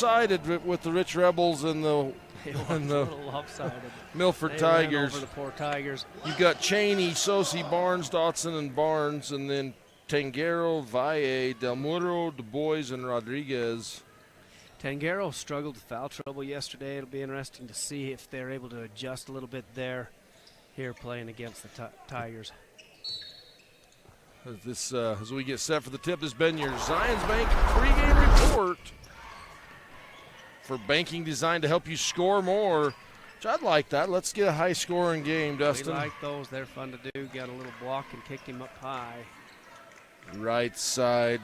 lopsided with the Rich Rebels and the a little lopsided. Milford they Tigers. Ran over the poor Tigers. You've got Cheney, Sosi, Barnes, Dotson, and Barnes, and then Tangero, Valle, Del Muro, Du Bois, and Rodriguez. Tangero struggled with foul trouble yesterday. It'll be interesting to see if they're able to adjust a little bit there here playing against the Tigers. As we get set for the tip, this has been your Zions Bank pregame report for banking designed to help you score more. Which I'd like that. Let's get a high-scoring game, Dustin. We like those. They're fun to do. Got a little block and kicked him up high. Right side.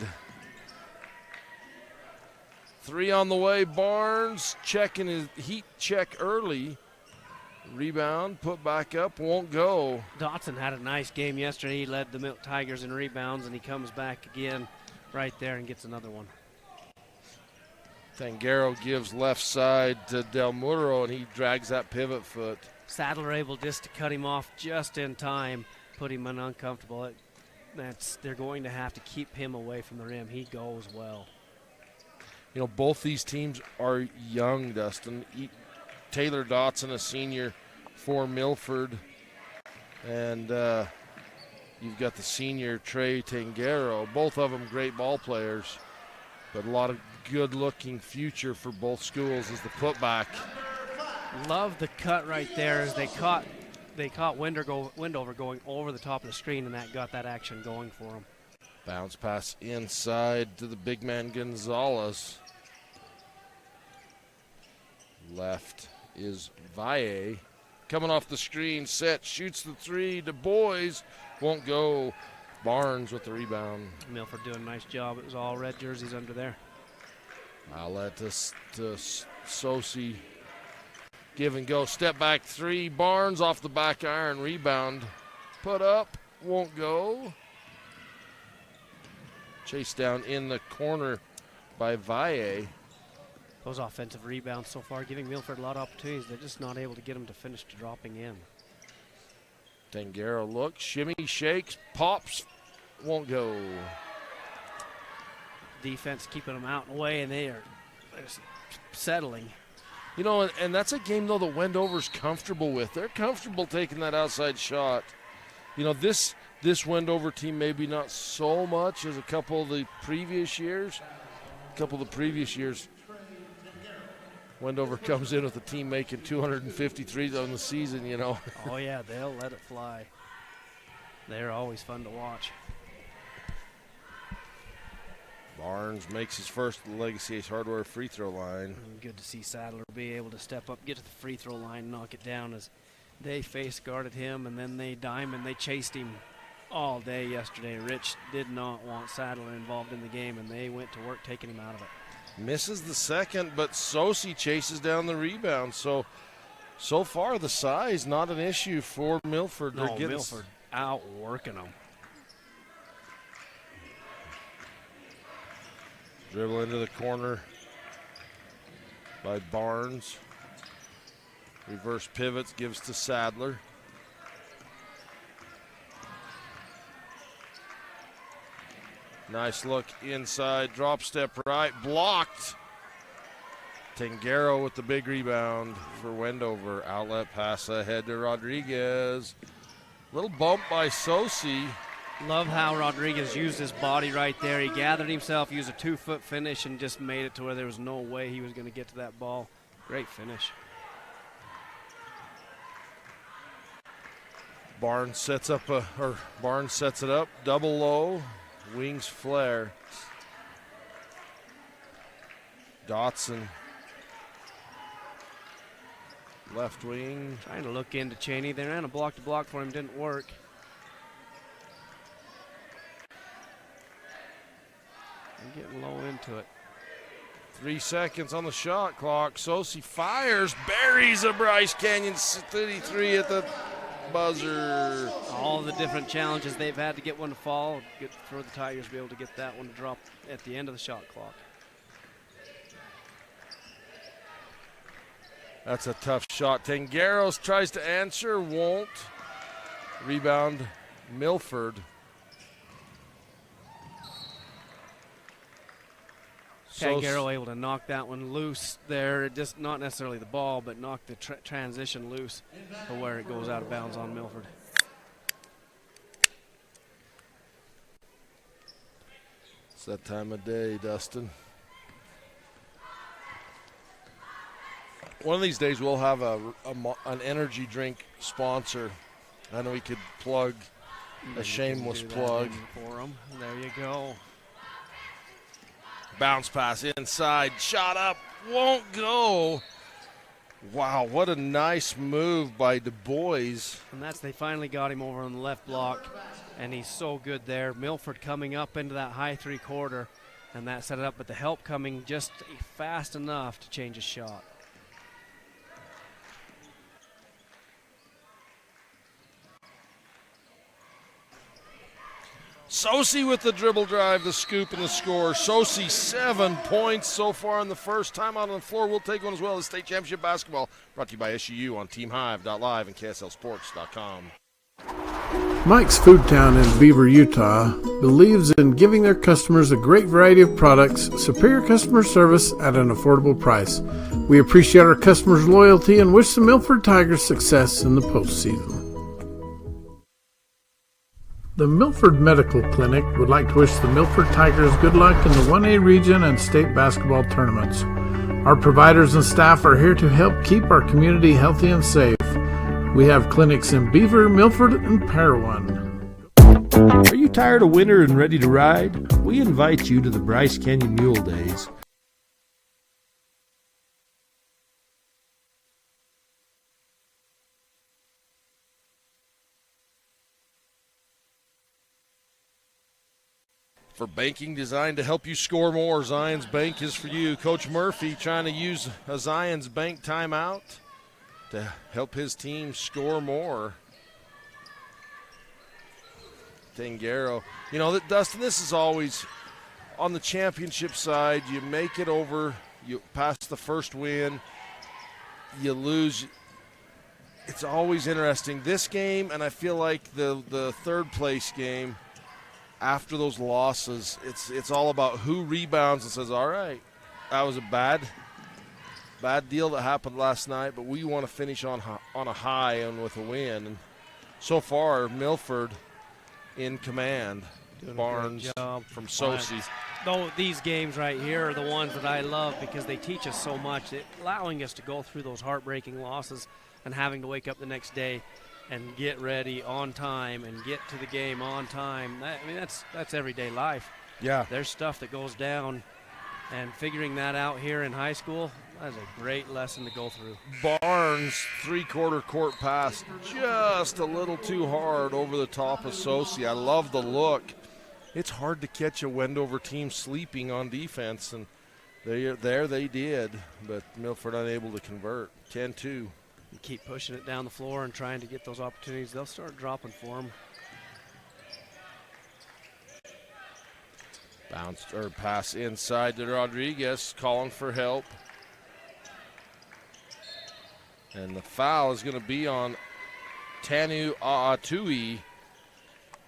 3 on the way. Barnes checking his heat check early. Rebound, put back up, won't go. Dotson had a nice game yesterday. He led the Tigers in rebounds, and he comes back again right there and gets another one. Tangero gives left side to Del Muro, and he drags that pivot foot. Sadler able just to cut him off just in time, put him in uncomfortable. They're going to have to keep him away from the rim. He goes well. You know, both these teams are young, Dustin. Taylor Dotson, a senior for Milford, and you've got the senior Trey Tangero. Both of them great ball players, but a lot of good-looking future for both schools as the putback. Love the cut right there as they caught Wendover going over the top of the screen, and that got that action going for them. Bounce pass inside to the big man Gonzalez. Left is Valle. Coming off the screen, set, shoots the 3. Du Bois won't go. Barnes with the rebound. Milford doing a nice job. It was all red jerseys under there. Outlet to Sosi. Give and go. Step back 3. Barnes off the back iron. Rebound. Put up. Won't go. Chased down in the corner by Valle. Those offensive rebounds so far giving Milford a lot of opportunities. They're just not able to get them to finish to dropping in. Tangero looks, shimmy, shakes, pops, won't go. Defense keeping them out and away, and they're settling. You know, and that's a game, though, that Wendover's comfortable with. They're comfortable taking that outside shot. You know, this Wendover team maybe not so much as a couple of the previous years. Wendover comes in with a team making 253 on the season, you know. Oh, yeah, they'll let it fly. They're always fun to watch. Barnes makes his first Legacy Ace Hardware free throw line. Good to see Sadler be able to step up, get to the free throw line, knock it down as they face guarded him, and then they chased him all day yesterday. Rich did not want Sadler involved in the game, and they went to work taking him out of it. Misses the second, but Sosi chases down the rebound. So far the size not an issue for Milford. No, Milford outworking them. Dribble into the corner by Barnes. Reverse pivots, gives to Sadler. Nice look inside, drop step right, blocked. Tangero with the big rebound for Wendover. Outlet pass ahead to Rodriguez. Little bump by Sosi. Love how Rodriguez used his body right there. He gathered himself, used a 2-foot finish, and just made it to where there was no way he was going to get to that ball. Great finish. Barnes sets it up, double low, wings flare. Dotson, left wing. Trying to look into Cheney. They ran a block to block for him, didn't work. They're getting low into it. 3 seconds on the shot clock. Sosi fires, buries a Bryce Canyon 33 at the buzzer. All the different challenges they've had to get one to fall. Good for the Tigers to be able to get that one to drop at the end of the shot clock. That's a tough shot. Tangeros tries to answer, won't. Rebound, Milford. Tangaro able to knock that one loose there. Just not necessarily the ball, but knock the transition loose to where it goes out of bounds on Milford. It's that time of day, Dustin. One of these days we'll have an energy drink sponsor. I know we could plug a shameless plug for them. There you go. Bounce pass inside, shot up, won't go. Wow, what a nice move by Du Bois. And they finally got him over on the left block, and he's so good there. Milford coming up into that high three-quarter, and that set it up, but the help coming just fast enough to change his shot. Sosi with the dribble drive, the scoop, and the score. Sosi 7 points so far in the first. Time out on the floor. We'll take one as well. The state championship basketball brought to you by SUU on TeamHive.live and KSLSports.com. Mike's Food Town in Beaver, Utah believes in giving their customers a great variety of products, superior customer service at an affordable price. We appreciate our customers' loyalty and wish the Milford Tigers success in the postseason. The Milford Medical Clinic would like to wish the Milford Tigers good luck in the 1A region and state basketball tournaments. Our providers and staff are here to help keep our community healthy and safe. We have clinics in Beaver, Milford, and Parowan. Are you tired of winter and ready to ride? We invite you to the Bryce Canyon Mule Days. For banking designed to help you score more, Zions Bank is for you. Coach Murphy trying to use a Zions Bank timeout to help his team score more. Tangaro. You know, Dustin, this is always on the championship side. You make it over, you pass the first win, you lose. It's always interesting. This game, and I feel like the third place game, after those losses, it's all about who rebounds and says, all right, that was a bad deal that happened last night, but we want to finish on a high and with a win. And so far, Milford in command. Doing Barnes a great job from Sosi. Though these games right here are the ones that I love because they teach us so much, allowing us to go through those heartbreaking losses and having to wake up the next day and get ready on time and get to the game on time. That's everyday life. Yeah. There's stuff that goes down, and figuring that out here in high school, that's a great lesson to go through. Barnes, three-quarter court pass, just a little too hard over the top of Sosi. I love the look. It's hard to catch a Wendover team sleeping on defense, and they did, but Milford unable to convert. 10-2. You keep pushing it down the floor and trying to get those opportunities, they'll start dropping for them. Pass inside to Rodriguez, calling for help. And the foul is going to be on Tanu Aatui.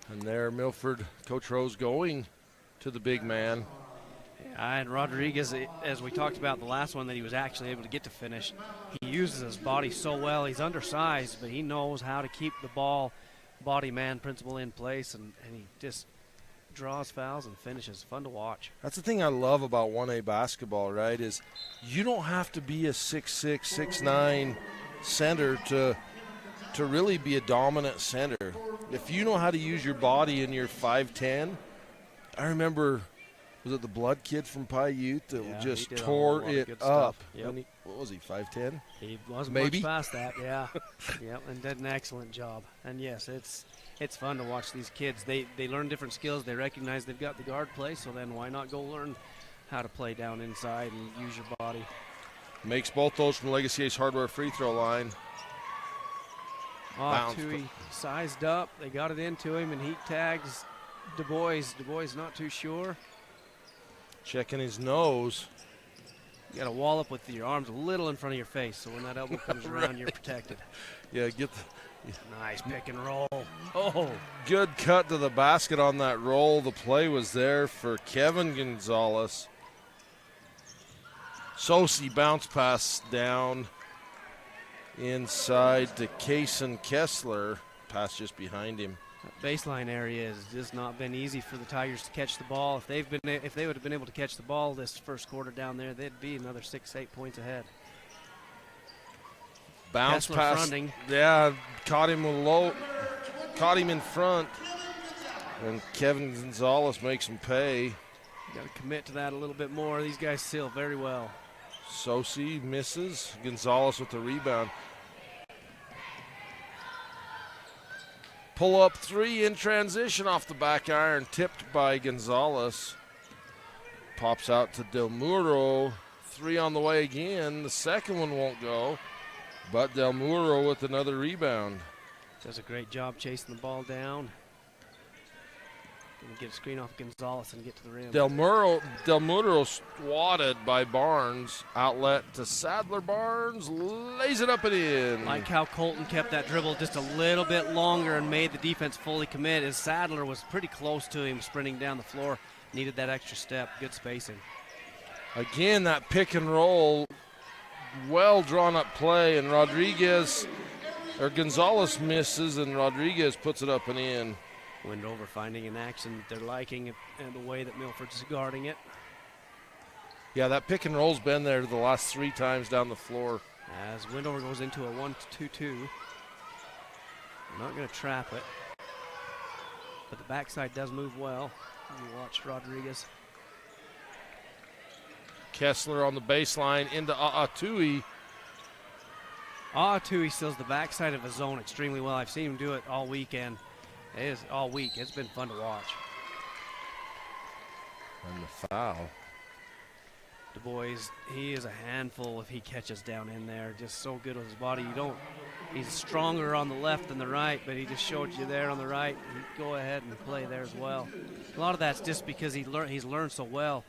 And there, Milford, Coach Rose going to the big man. And Rodriguez, as we talked about the last one that he was actually able to get to finish, he uses his body so well. He's undersized, but he knows how to keep the body-man principle in place, and he just draws fouls and finishes. Fun to watch. That's the thing I love about 1A basketball, right, is you don't have to be a 6'6", 6'9" center to really be a dominant center. If you know how to use your body and you're 5'10", I remember – was it the Blood kid from Paiute that just tore it up? Yep. What was he, 5'10"? He wasn't Maybe much past that, yeah. Yep, and did an excellent job. And yes, it's fun to watch these kids. They learn different skills. They recognize they've got the guard play, so then why not go learn how to play down inside and use your body. Makes both those from Legacy Ace Hardware free throw line. Tui sized up. They got it into him, and he tags Du Bois. Du Bois not too sure. Checking his nose. You got to wall up with your arms a little in front of your face, so when that elbow comes around, you're protected. Yeah, nice pick and roll. Oh, good cut to the basket on that roll. The play was there for Kevin Gonzalez. Sosi bounce pass down inside to Kaysen Kessler. Pass just behind him. That baseline area has just not been easy for the Tigers to catch the ball. If they would have been able to catch the ball this first quarter down there, they'd be another 6-8 points ahead. Bounce Kessler pass. fronting. Yeah, caught him in front. And Kevin Gonzalez makes him pay. Got to commit to that a little bit more. These guys seal very well. Sosi misses. Gonzalez with the rebound. Pull up three in transition off the back iron, tipped by Gonzalez. Pops out to Del Muro. Three on the way again. The second one won't go, but Del Muro with another rebound. Does a great job chasing the ball down. Gonna get a screen off Gonzalez and get to the rim. Del Muro swatted by Barnes. Outlet to Sadler. Barnes lays it up and in. Like how Colton kept that dribble just a little bit longer and made the defense fully commit, as Sadler was pretty close to him sprinting down the floor. Needed that extra step. Good spacing. Again, that pick and roll, well drawn up play, and Gonzalez misses, and Rodriguez puts it up and in. Wendover finding an action that they're liking and the way that Milford's guarding it. Yeah, that pick and roll's been there the last three times down the floor. As Wendover goes into a 1-2-2. They're not going to trap it. But the backside does move well. You watch Rodriguez. Kessler on the baseline into A'atui. A'atui steals the backside of his zone extremely well. I've seen him do it all weekend. It is all week. It's been fun to watch. And the foul. Du Bois, he is a handful if he catches down in there. Just so good with his body. He's stronger on the left than the right, but he just showed you there on the right. You go ahead and play there as well. A lot of that's just because he's learned so well.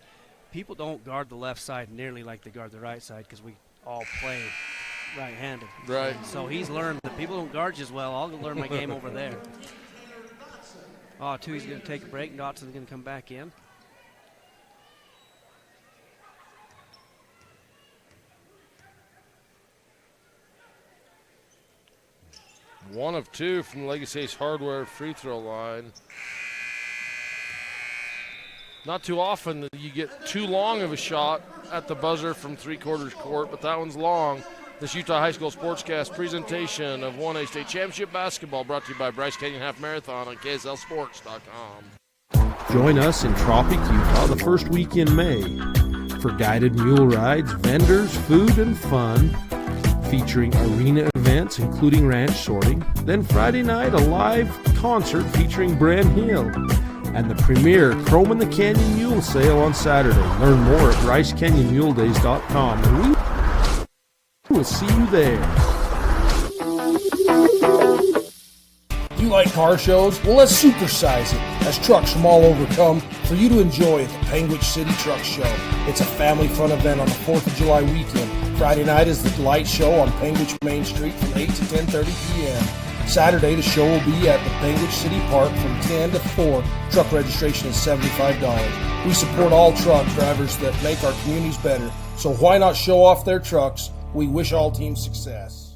People don't guard the left side nearly like they guard the right side because we all play right-handed. Right. So he's learned that people don't guard you as well. I'll learn my game over there. Tui's going to take a break. Dotson's going to come back in. One of two from Legacy Ace Hardware free throw line. Not too often that you get too long of a shot at the buzzer from three-quarters court, but that one's long. This Utah High School Sportscast presentation of 1A State Championship Basketball brought to you by Bryce Canyon Half Marathon on KSLSports.com. Join us in Tropic, Utah the first week in May for guided mule rides, vendors, food, and fun, featuring arena events including ranch sorting. Then Friday night, a live concert featuring Bren Hill. And the premier Chrome in the Canyon Mule sale on Saturday. Learn more at RiceCanyonMuleDays.com. And we'll see you there. You like car shows? Well, let's supersize it as trucks from all over come for you to enjoy at the Panguitch City Truck Show. It's a family fun event on the 4th of July weekend. Friday night is the light show on Panguitch Main Street from 8 to 10:30 p.m. Saturday, the show will be at the Panguitch City Park from 10 to 4. Truck registration is $75. We support all truck drivers that make our communities better, so why not show off their trucks? We wish all teams success.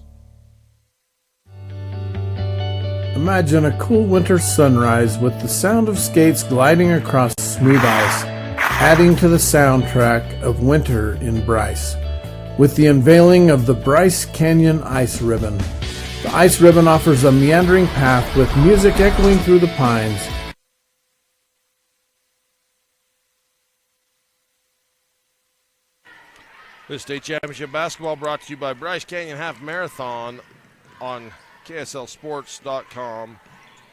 Imagine a cool winter sunrise with the sound of skates gliding across smooth ice, adding to the soundtrack of winter in Bryce. With the unveiling of the Bryce Canyon Ice Ribbon. The ice ribbon offers a meandering path with music echoing through the pines. This state championship basketball brought to you by Bryce Canyon Half Marathon on KSLSports.com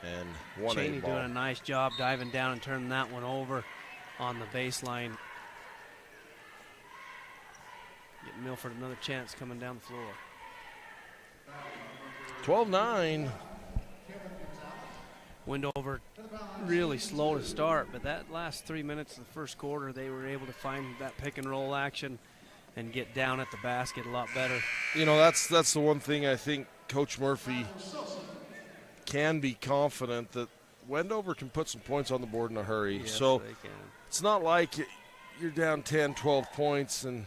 and 1A Cheney ball. doing a nice job diving down and turning that one over on the baseline. Getting Milford another chance coming down the floor. 12-9. Wendover really slow to start, but that last 3 minutes of the first quarter, they were able to find that pick and roll action and get down at the basket a lot better. You know, that's the one thing I think Coach Murphy can be confident that Wendover can put some points on the board in a hurry. Yes, so they can. it's not like you're down 10, 12 points and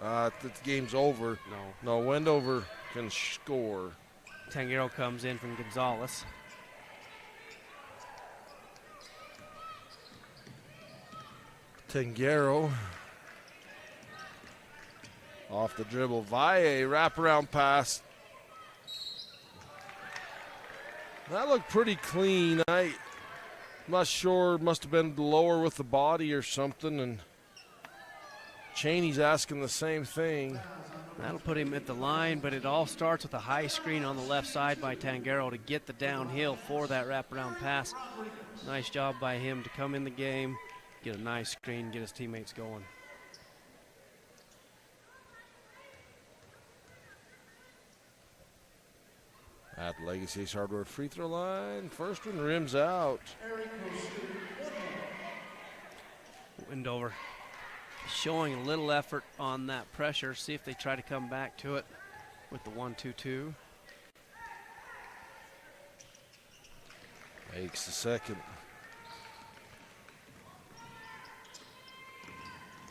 The game's over. No, Wendover can score. Tangero comes in from Gonzalez. Tangero off the dribble. Valle wraparound pass. That looked pretty clean. I'm not sure. Must have been lower with the body or something. And Cheney's asking the same thing. That'll put him at the line, but it all starts with a high screen on the left side by Tangero to get the downhill for that wraparound pass. Nice job by him to come in the game, get a nice screen, get his teammates going. At Legacy Ace Hardware free throw line, first one rims out. Wendover showing a little effort on that pressure. See if they try to come back to it with the 1-2-2. Makes the second.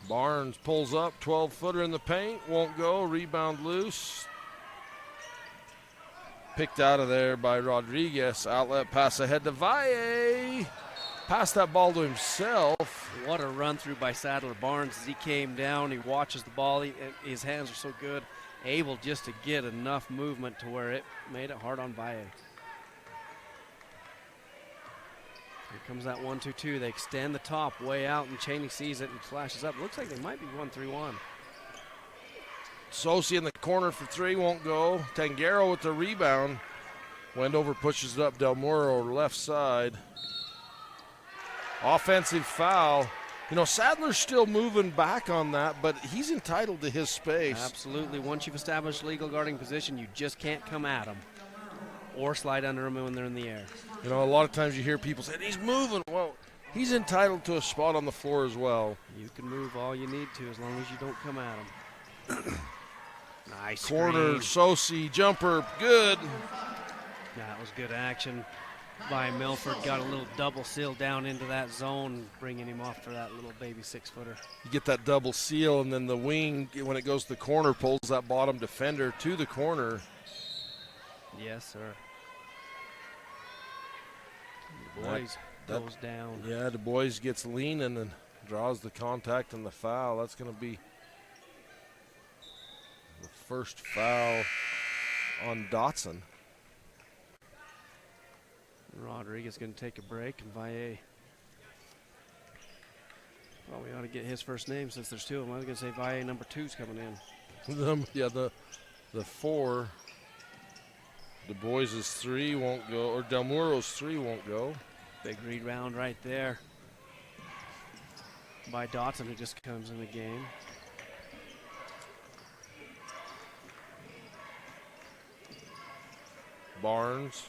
Barnes pulls up, 12-footer in the paint, won't go, rebound loose. Picked out of there by Rodriguez. Outlet pass ahead to Valle. Passed that ball to himself. What a run through by Sadler Barnes as he came down. He watches the ball. His hands are so good, able just to get enough movement to where it made it hard on Valle. Here comes that 1-2-2. They extend the top way out, and Cheney sees it and flashes up. Looks like they might be 1-3-1. Sosi in the corner for three, won't go. Tangero with the rebound. Wendover pushes it up. Del Moro left side. Offensive foul. You know, Sadler's still moving back on that, but he's entitled to his space. Absolutely. Once you've established legal guarding position, you just can't come at them or slide under them when they're in the air. You know, a lot of times you hear people say, he's moving. Well, he's entitled to a spot on the floor as well. You can move all you need to as long as you don't come at them. Nice corner, screen. Sosi, jumper, good. That was good action by Milford. Got a little double seal down into that zone, bringing him off for that little baby 6-footer. You get that double seal, and then the wing, when it goes to the corner, pulls that bottom defender to the corner. Yes, sir. Du Bois goes down. Yeah, Du Bois gets leaning and draws the contact and the foul. That's going to be the first foul on Dotson. Rodriguez going to take a break, and Valle. Well, we ought to get his first name since there's two of them. I was going to say Valle number 2's coming in. Yeah, the 4. Du Bois' 3 won't go, or Del Muro's 3 won't go. Big rebound right there by Dotson, who just comes in the game. Barnes.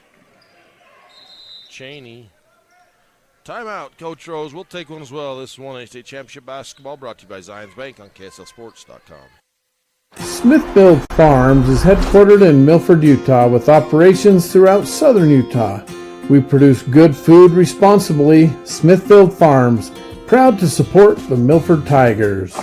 Cheney. Timeout, Coach Rose. We'll take one as well. This is 1A State Championship Basketball brought to you by Zions Bank on KSLSports.com. Smithfield Farms is headquartered in Milford, Utah, with operations throughout southern Utah. We produce good food responsibly. Smithfield Farms, proud to support the Milford Tigers.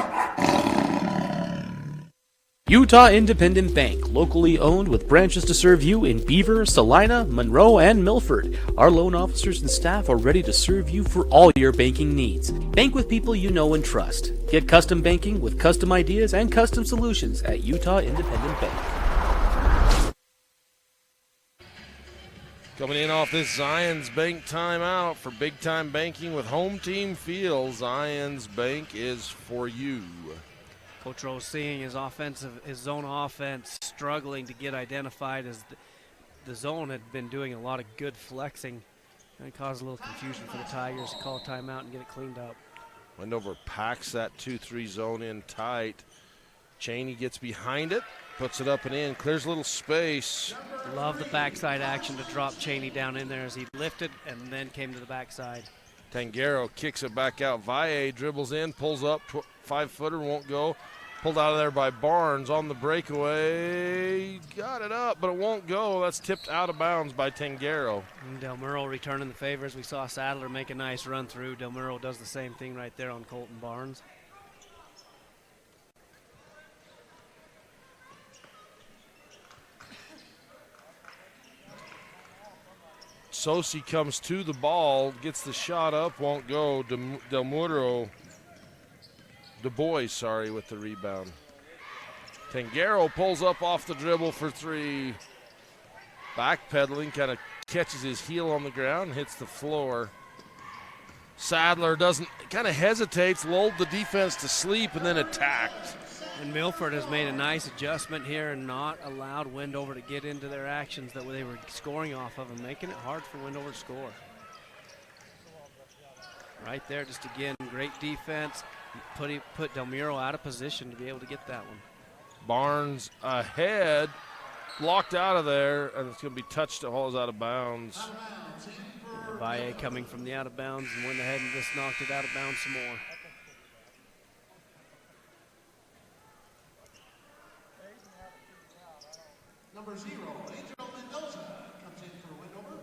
Utah Independent Bank, locally owned with branches to serve you in Beaver, Salina, Monroe, and Milford. Our loan officers and staff are ready to serve you for all your banking needs. Bank with people you know and trust. Get custom banking with custom ideas and custom solutions at Utah Independent Bank. Coming in off this Zions Bank timeout for big time banking with home team feel. Zions Bank is for you. Coach Rose seeing his zone offense struggling to get identified as the zone had been doing a lot of good flexing, and it caused a little confusion for the Tigers to call a timeout and get it cleaned up. Wendover packs that 2-3 zone in tight. Cheney gets behind it, puts it up and in, clears a little space. Love the backside action to drop Cheney down in there as he lifted and then came to the backside. Tangero kicks it back out. Valle dribbles in, pulls up, 5-footer, won't go. Pulled out of there by Barnes on the breakaway. Got it up, but it won't go. That's tipped out of bounds by Tangero. And Del Muro returning the favors. We saw Sadler make a nice run through. Del Muro does the same thing right there on Colton Barnes. Sosi comes to the ball, gets the shot up, won't go. Du Bois, with the rebound. Tangaro pulls up off the dribble for three. Backpedaling, kind of catches his heel on the ground, hits the floor. Sadler kind of hesitates, lulled the defense to sleep, and then attacked. And Milford has made a nice adjustment here and not allowed Wendover to get into their actions that they were scoring off of and making it hard for Wendover to score. Right there, just again, great defense. Put Del Muro out of position to be able to get that one. Barnes ahead, blocked out of there, and it's going to be touched. It hauls out of bounds. Valle coming from the out of bounds and went ahead and just knocked it out of bounds some more. Number 0, Angel Mendoza comes in for Wendover.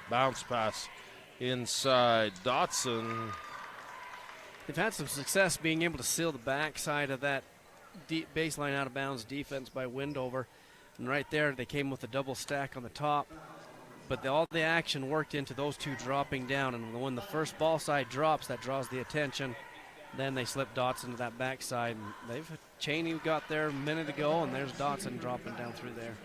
Bounce pass inside. Dotson. They've had some success being able to seal the backside of that baseline out of bounds defense by Wendover. And right there, they came with a double stack on the top. But all the action worked into those two dropping down. And when the first ball side drops, that draws the attention. Then they slip Dotson to that backside. And Cheney got there a minute ago, and there's Dotson dropping down through there.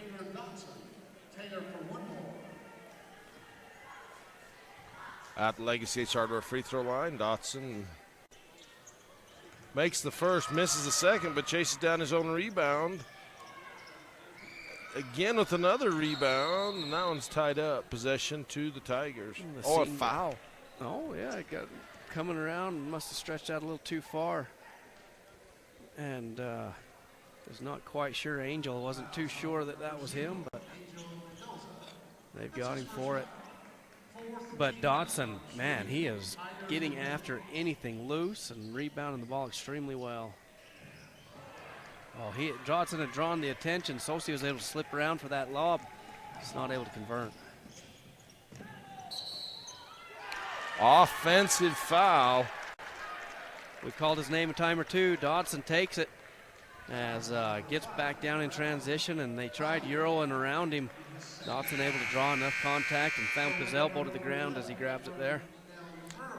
At the Legacy H Hardware free throw line, Dotson makes the first, misses the second, but chases down his own rebound. Again with another rebound, and that one's tied up. Possession to the Tigers. A foul. Oh, yeah, it got coming around, must have stretched out a little too far. And was not quite sure. Angel wasn't too sure that was him, but they've got him for it. But Dotson, man, he is getting after anything loose and rebounding the ball extremely well. Oh, Dotson had drawn the attention. Sosi was able to slip around for that lob. He's not able to convert. Offensive foul. We've called his name a time or two. Dotson takes it as gets back down in transition, and they tried Euroing around him. Dotson able to draw enough contact and found his elbow to the ground as he grabs it there.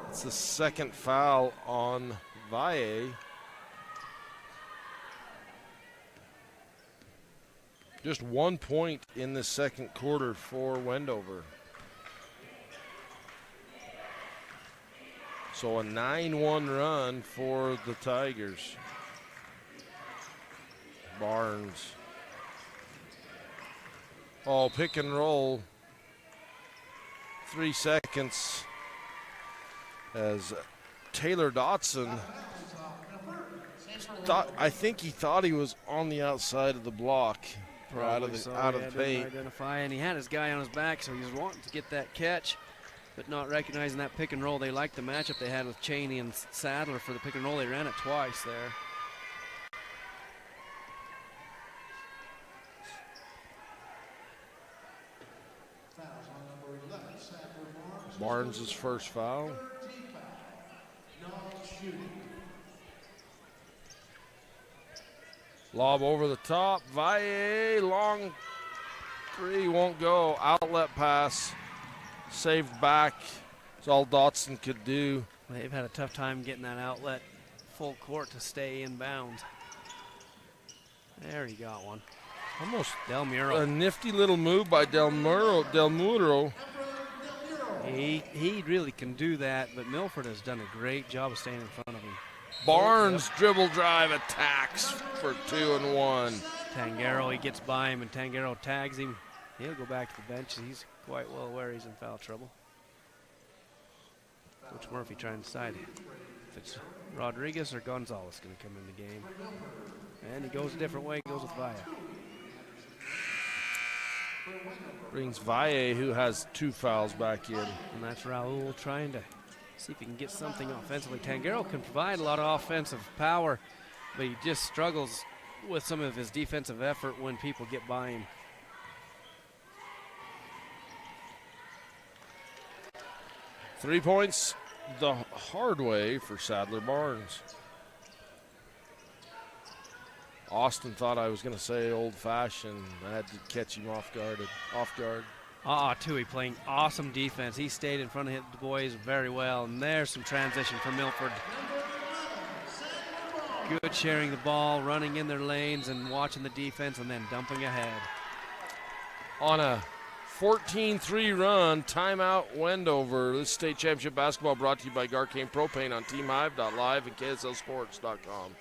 It's the second foul on Valle. Just 1 point in the second quarter for Wendover. So a 9-1 run for the Tigers. Barnes. Oh, pick and roll. 3 seconds as Taylor Dotson I think he thought he was on the outside of the block. Out of the paint. Identify, and he had his guy on his back, so he was wanting to get that catch, but not recognizing that pick and roll. They liked the matchup they had with Cheney and Sadler for the pick and roll. They ran it twice there. Barnes' first foul. Lob over the top. Valle, long three, won't go. Outlet pass, saved back. That's all Dotson could do. They've had a tough time getting that outlet full court to stay in bounds. There he got one. Almost Del Muro. A nifty little move by Del Muro. He really can do that, but Milford has done a great job of staying in front of him. Barnes dribble drive attacks for 2 and 1. Tangaro, he gets by him, and Tangaro tags him. He'll go back to the bench. He's quite well aware he's in foul trouble. Coach Murphy trying to decide if it's Rodriguez or Gonzalez going to come in the game. And he goes a different way, goes with Valle. Brings Valle, who has 2 fouls, back in. And that's Raul trying to see if he can get something offensively. Tangaro can provide a lot of offensive power, but he just struggles with some of his defensive effort when people get by him. Three points the hard way for Sadler Barnes. Austin thought I was going to say old-fashioned. I had to catch him off guard. Tui playing awesome defense. He stayed in front of the boys very well, and there's some transition for Milford. Good sharing the ball, running in their lanes and watching the defense and then dumping ahead. On a 14-3 run, timeout Wendover. This state championship basketball brought to you by Garcane Propane on TeamHive.live and KSLSports.com.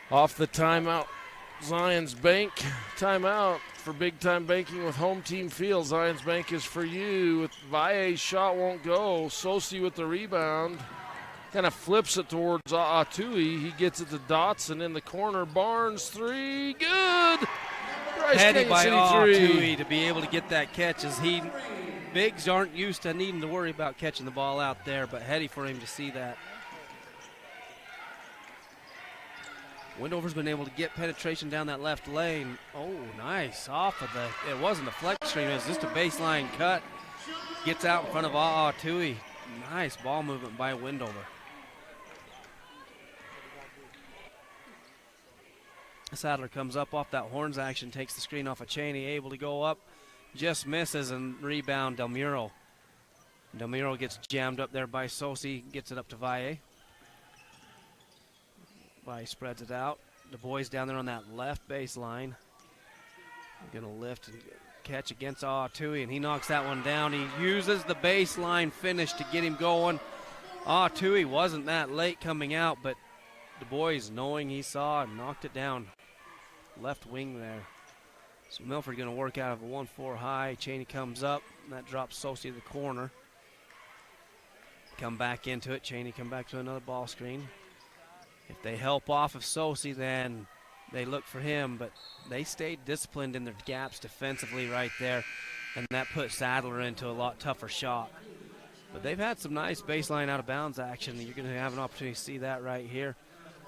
Off the timeout, Zions Bank timeout for big-time banking with Home Team Field. Zions Bank is for you. With Vaille's shot won't go. Sosi with the rebound. Kind of flips it towards Tui. He gets it to Dotson in the corner. Barnes three. Good! Bryce Heady Canyon by City Tui to be able to get that catch, as bigs aren't used to needing to worry about catching the ball out there, but heady for him to see that. Wendover's been able to get penetration down that left lane. Oh, nice. Off of it wasn't a flex screen, it was just a baseline cut. Gets out in front of Tui. Nice ball movement by Wendover. Sadler comes up off that horns action, takes the screen off of Cheney, able to go up, just misses, and rebound Del Muro. Del Muro gets jammed up there by Sosi, gets it up to Valle. Valle spreads it out. The boys down there on that left baseline. Gonna lift and catch against Tui, and he knocks that one down. He uses the baseline finish to get him going. Tui wasn't that late coming out, but the boys, knowing he saw, knocked it down. Left wing there. So Milford going to work out of a 1-4 high. Cheney comes up, and that drops Sosi to the corner. Come back into it. Cheney come back to another ball screen. If they help off of Sosi, then they look for him, but they stayed disciplined in their gaps defensively right there, and that put Sadler into a lot tougher shot. But they've had some nice baseline out of bounds action. You're going to have an opportunity to see that right here.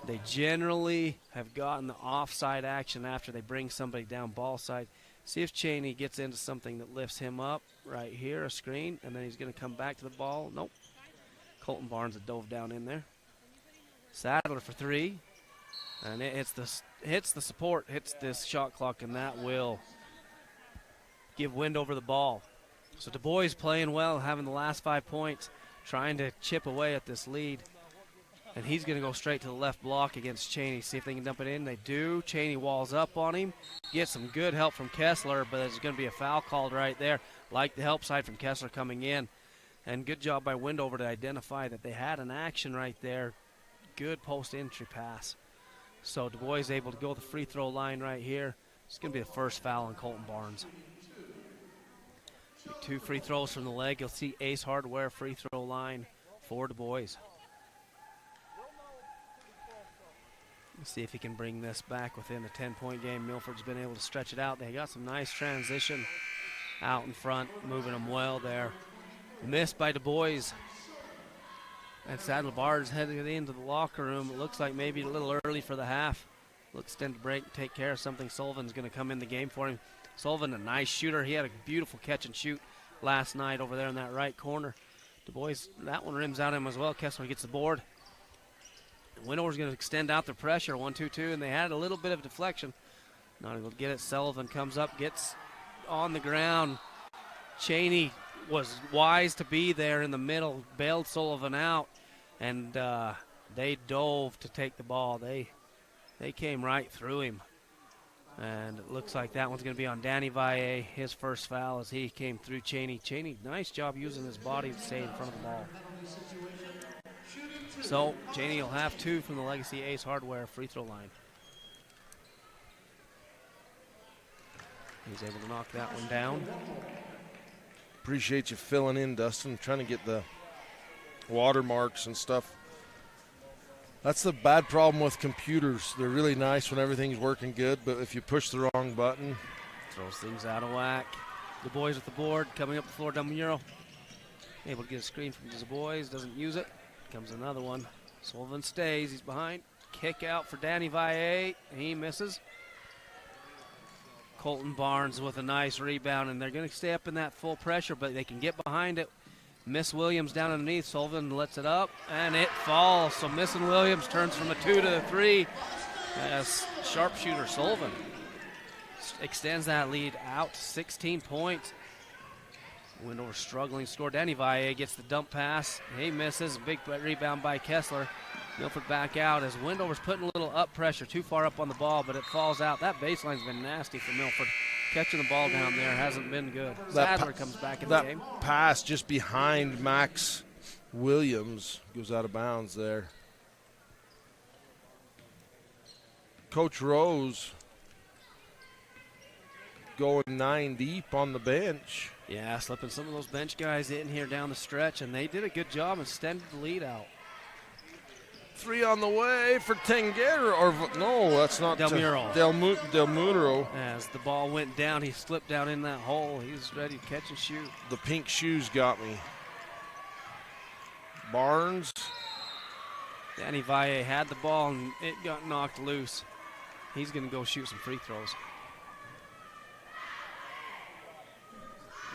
They generally have gotten the offside action after they bring somebody down ball side. See if Cheney gets into something that lifts him up right here, a screen, and then he's going to come back to the ball. Nope. Colton Barnes had dove down in there. Sadler for three, and it hits the support, hits this shot clock, and that will give Wendover the ball. So Du Bois playing well, having the last 5 points, trying to chip away at this lead. And he's going to go straight to the left block against Cheney, see if they can dump it in. They do. Cheney walls up on him, gets some good help from Kessler, but there's going to be a foul called right there, like the help side from Kessler coming in. And good job by Wendover to identify that they had an action right there. Good post-entry pass. So Du Bois able to go to the free throw line right here. It's going to be the first foul on Colton Barnes. 2 free throws from the leg. You'll see Ace Hardware free throw line for Du Bois. Let's see if he can bring this back within a 10-point game. Milford's been able to stretch it out. They got some nice transition out in front, moving them well there. Missed by Du Bois. And Sadler Barnes heading into the locker room. It looks like maybe a little early for the half. We'll extend the break, take care of something. Sullivan's going to come in the game for him. Sullivan, a nice shooter. He had a beautiful catch and shoot last night over there in that right corner. Du Bois, that one rims out him as well. Kessler gets the board. Wendover's going to extend out their pressure, 1-2-2, and they had a little bit of deflection. Not able to get it. Sullivan comes up, gets on the ground. Cheney was wise to be there in the middle, bailed Sullivan out, and they dove to take the ball. They came right through him. And it looks like that one's going to be on Danny Valle, his first foul as he came through Cheney. Cheney, nice job using his body to stay in front of the ball. So Cheney will have 2 from the Legacy Ace Hardware free throw line. He's able to knock that one down. Appreciate you filling in, Dustin. Trying to get the watermarks and stuff. That's the bad problem with computers. They're really nice when everything's working good, but if you push the wrong button, throws things out of whack. The boys with the board coming up the floor. Del Muro able to get a screen from the boys. Doesn't use it. Comes another one. Sullivan stays. He's behind. Kick out for Danny Valle. He misses. Colton Barnes with a nice rebound, and they're going to stay up in that full pressure, but they can get behind it. Miss Williams down underneath. Sullivan lets it up, and it falls. So Miss and Williams turns from a 2 to a 3 as sharpshooter Sullivan extends that lead out to 16 points. Wendover struggling to score. Danny Valle gets the dump pass. He misses. Big rebound by Kessler. Milford back out as Wendover's putting a little up pressure, too far up on the ball, but it falls out. That baseline's been nasty for Milford. Catching the ball down there hasn't been good. Sadler comes back in the game. That pass just behind Max Williams goes out of bounds there. Coach Rose going 9 deep on the bench. Yeah, slipping some of those bench guys in here down the stretch, and they did a good job and extended the lead out. 3 on the way for Tengera, or no, that's not Del Muro. Del Muro. As the ball went down, he slipped down in that hole. He's ready to catch and shoot. The pink shoes got me. Barnes. Danny Valle had the ball, and it got knocked loose. He's going to go shoot some free throws.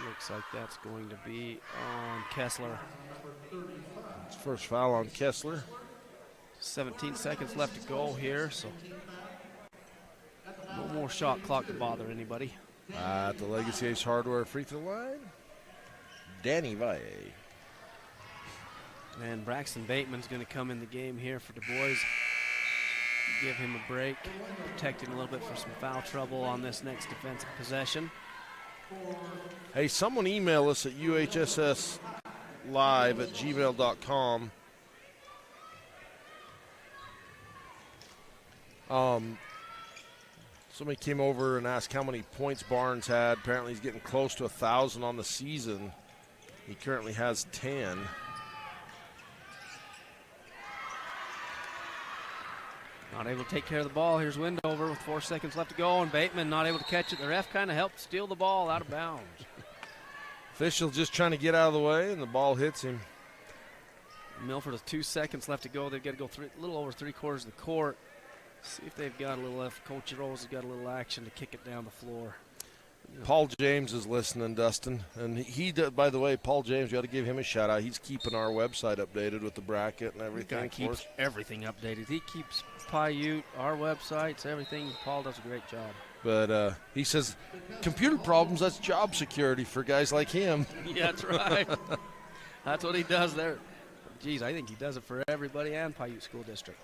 Looks like that's going to be on Kessler. It's first foul on Kessler. 17 seconds left to go here, so no more shot clock to bother anybody. At the Legacy Ace Hardware free throw line, Danny Valle. And Braxton Bateman's going to come in the game here for Du Bois. Give him a break, protect him a little bit for some foul trouble on this next defensive possession. Hey, someone email us at uhsslive@gmail.com. Somebody came over and asked how many points Barnes had. Apparently he's getting close to 1,000 on the season. He currently has 10. Not able to take care of the ball. Here's Wendover with 4 seconds left to go, and Bateman not able to catch it. The ref kind of helped steal the ball out of bounds. Official just trying to get out of the way, and the ball hits him. Milford with 2 seconds left to go. They've got to go a little over 3/4 of the court. See if they've got a little left. Coach Rose has got a little action to kick it down the floor. Paul James is listening, Dustin. And he by the way, Paul James, you got to give him a shout out. He's keeping our website updated with the bracket and everything. He keeps everything updated. He keeps Paiute, our websites, everything. Paul does a great job. But he says, computer problems, that's job security for guys like him. Yeah, that's right. That's what he does there. Geez, I think he does it for everybody and Paiute School District.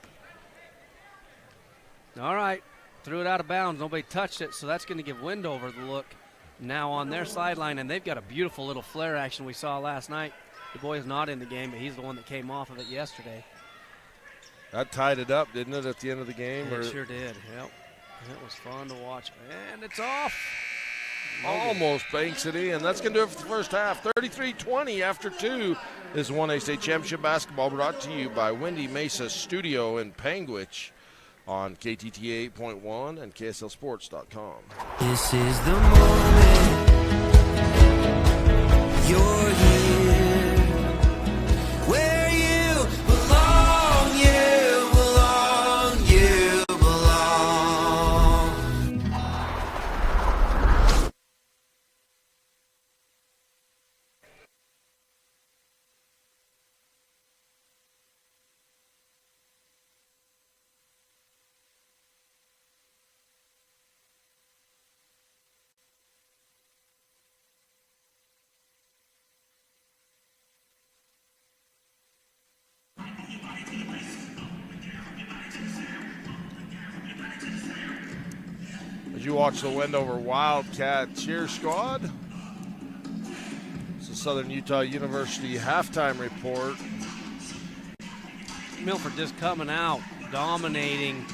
All right, threw it out of bounds. Nobody touched it, so that's going to give Wendover the look now on their sideline, and they've got a beautiful little flare action we saw last night. The boy is not in the game, but he's the one that came off of it yesterday. That tied it up, didn't it, at the end of the game? It sure did, yep. It was fun to watch, and it's off. Almost banks it in. That's going to do it for the first half. 33-20 after 2 is 1A State Championship basketball, brought to you by Windy Mesa Studio in Panguitch on KTTA 8.1 and KSLSports.com. This is the moment. You're here. Where you belong, you belong, you belong. As you watch the Wendover Wildcat cheer squad, it's the Southern Utah University halftime report. Milford just coming out, dominating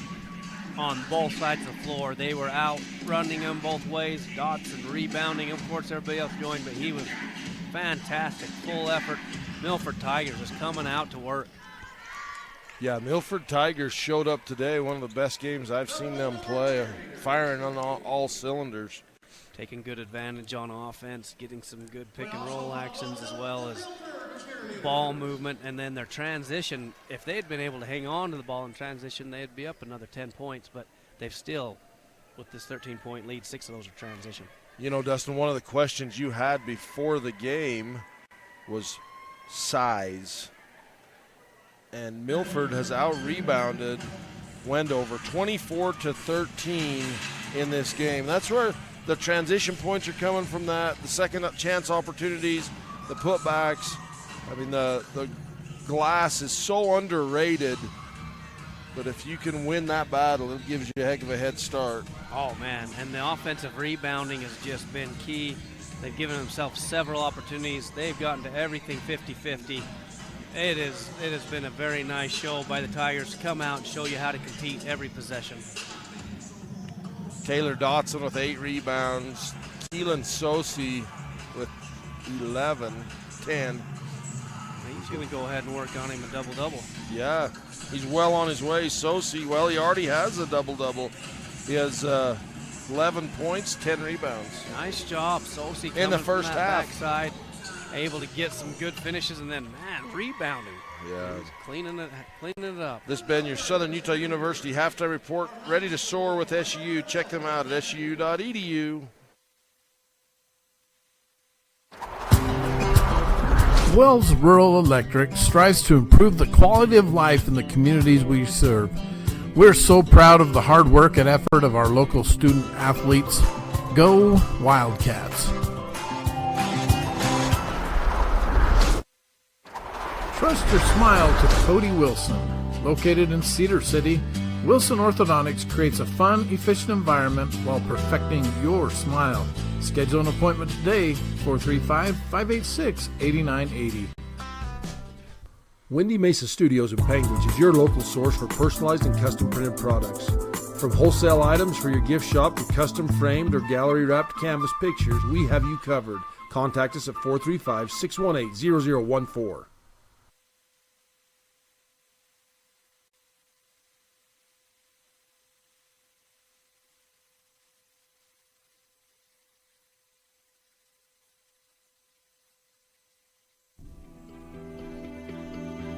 on both sides of the floor. They were out running them both ways. Dotson rebounding. Of course, everybody else joined, but he was fantastic. Full effort. Milford Tigers just coming out to work. Yeah, Milford Tigers showed up today. One of the best games I've seen them play. Firing on all cylinders. Taking good advantage on offense, getting some good pick and roll actions as well as ball movement, and then their transition. If they had been able to hang on to the ball in transition, they'd be up another 10 points, but they've still, with this 13-point lead, 6 of those are transition. You know, Dustin, one of the questions you had before the game was size. And Milford has out-rebounded Wendover 24-13 in this game. That's where the transition points are coming from, that, the second chance opportunities, the putbacks. I mean, the glass is so underrated, but if you can win that battle, it gives you a heck of a head start. Oh, man, and the offensive rebounding has just been key. They've given themselves several opportunities. They've gotten to everything 50-50. It has been a very nice show by the Tigers to come out and show you how to compete every possession. Taylor Dotson with 8 rebounds. Keelan Sosi with 10. He's going to go ahead and work on him a double-double. Yeah, he's well on his way. Sosi, well, he already has a double-double. He has 11 points, 10 rebounds. Nice job, Sosi, in the first from that half. Backside, able to get some good finishes, and then, man, rebounding. Yeah. He's cleaning it up. This has been your Southern Utah University halftime report. Ready to soar with SU. Check them out at suu.edu. Wells Rural Electric strives to improve the quality of life in the communities we serve. We're so proud of the hard work and effort of our local student athletes. Go Wildcats! Trust your smile to Cody Wilson. Located in Cedar City, Wilson Orthodontics creates a fun, efficient environment while perfecting your smile. Schedule an appointment today, 435-586-8980. Windy Mesa Studios in Panguitch is your local source for personalized and custom printed products. From wholesale items for your gift shop to custom framed or gallery wrapped canvas pictures, we have you covered. Contact us at 435-618-0014.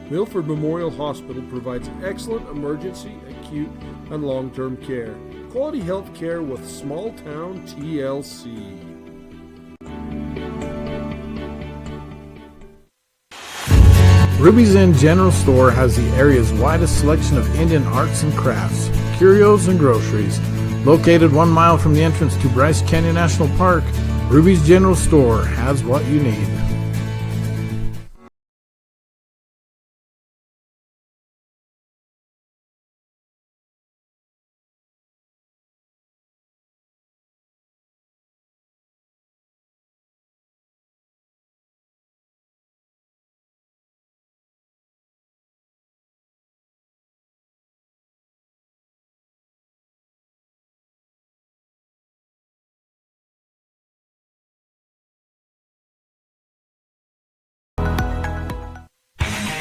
Milford Memorial Hospital provides excellent emergency, acute, and long-term care. Quality health care with small town TLC. Ruby's Inn General Store has the area's widest selection of Indian arts and crafts, curios, and groceries. Located 1 mile from the entrance to Bryce Canyon National Park, Ruby's General Store has what you need.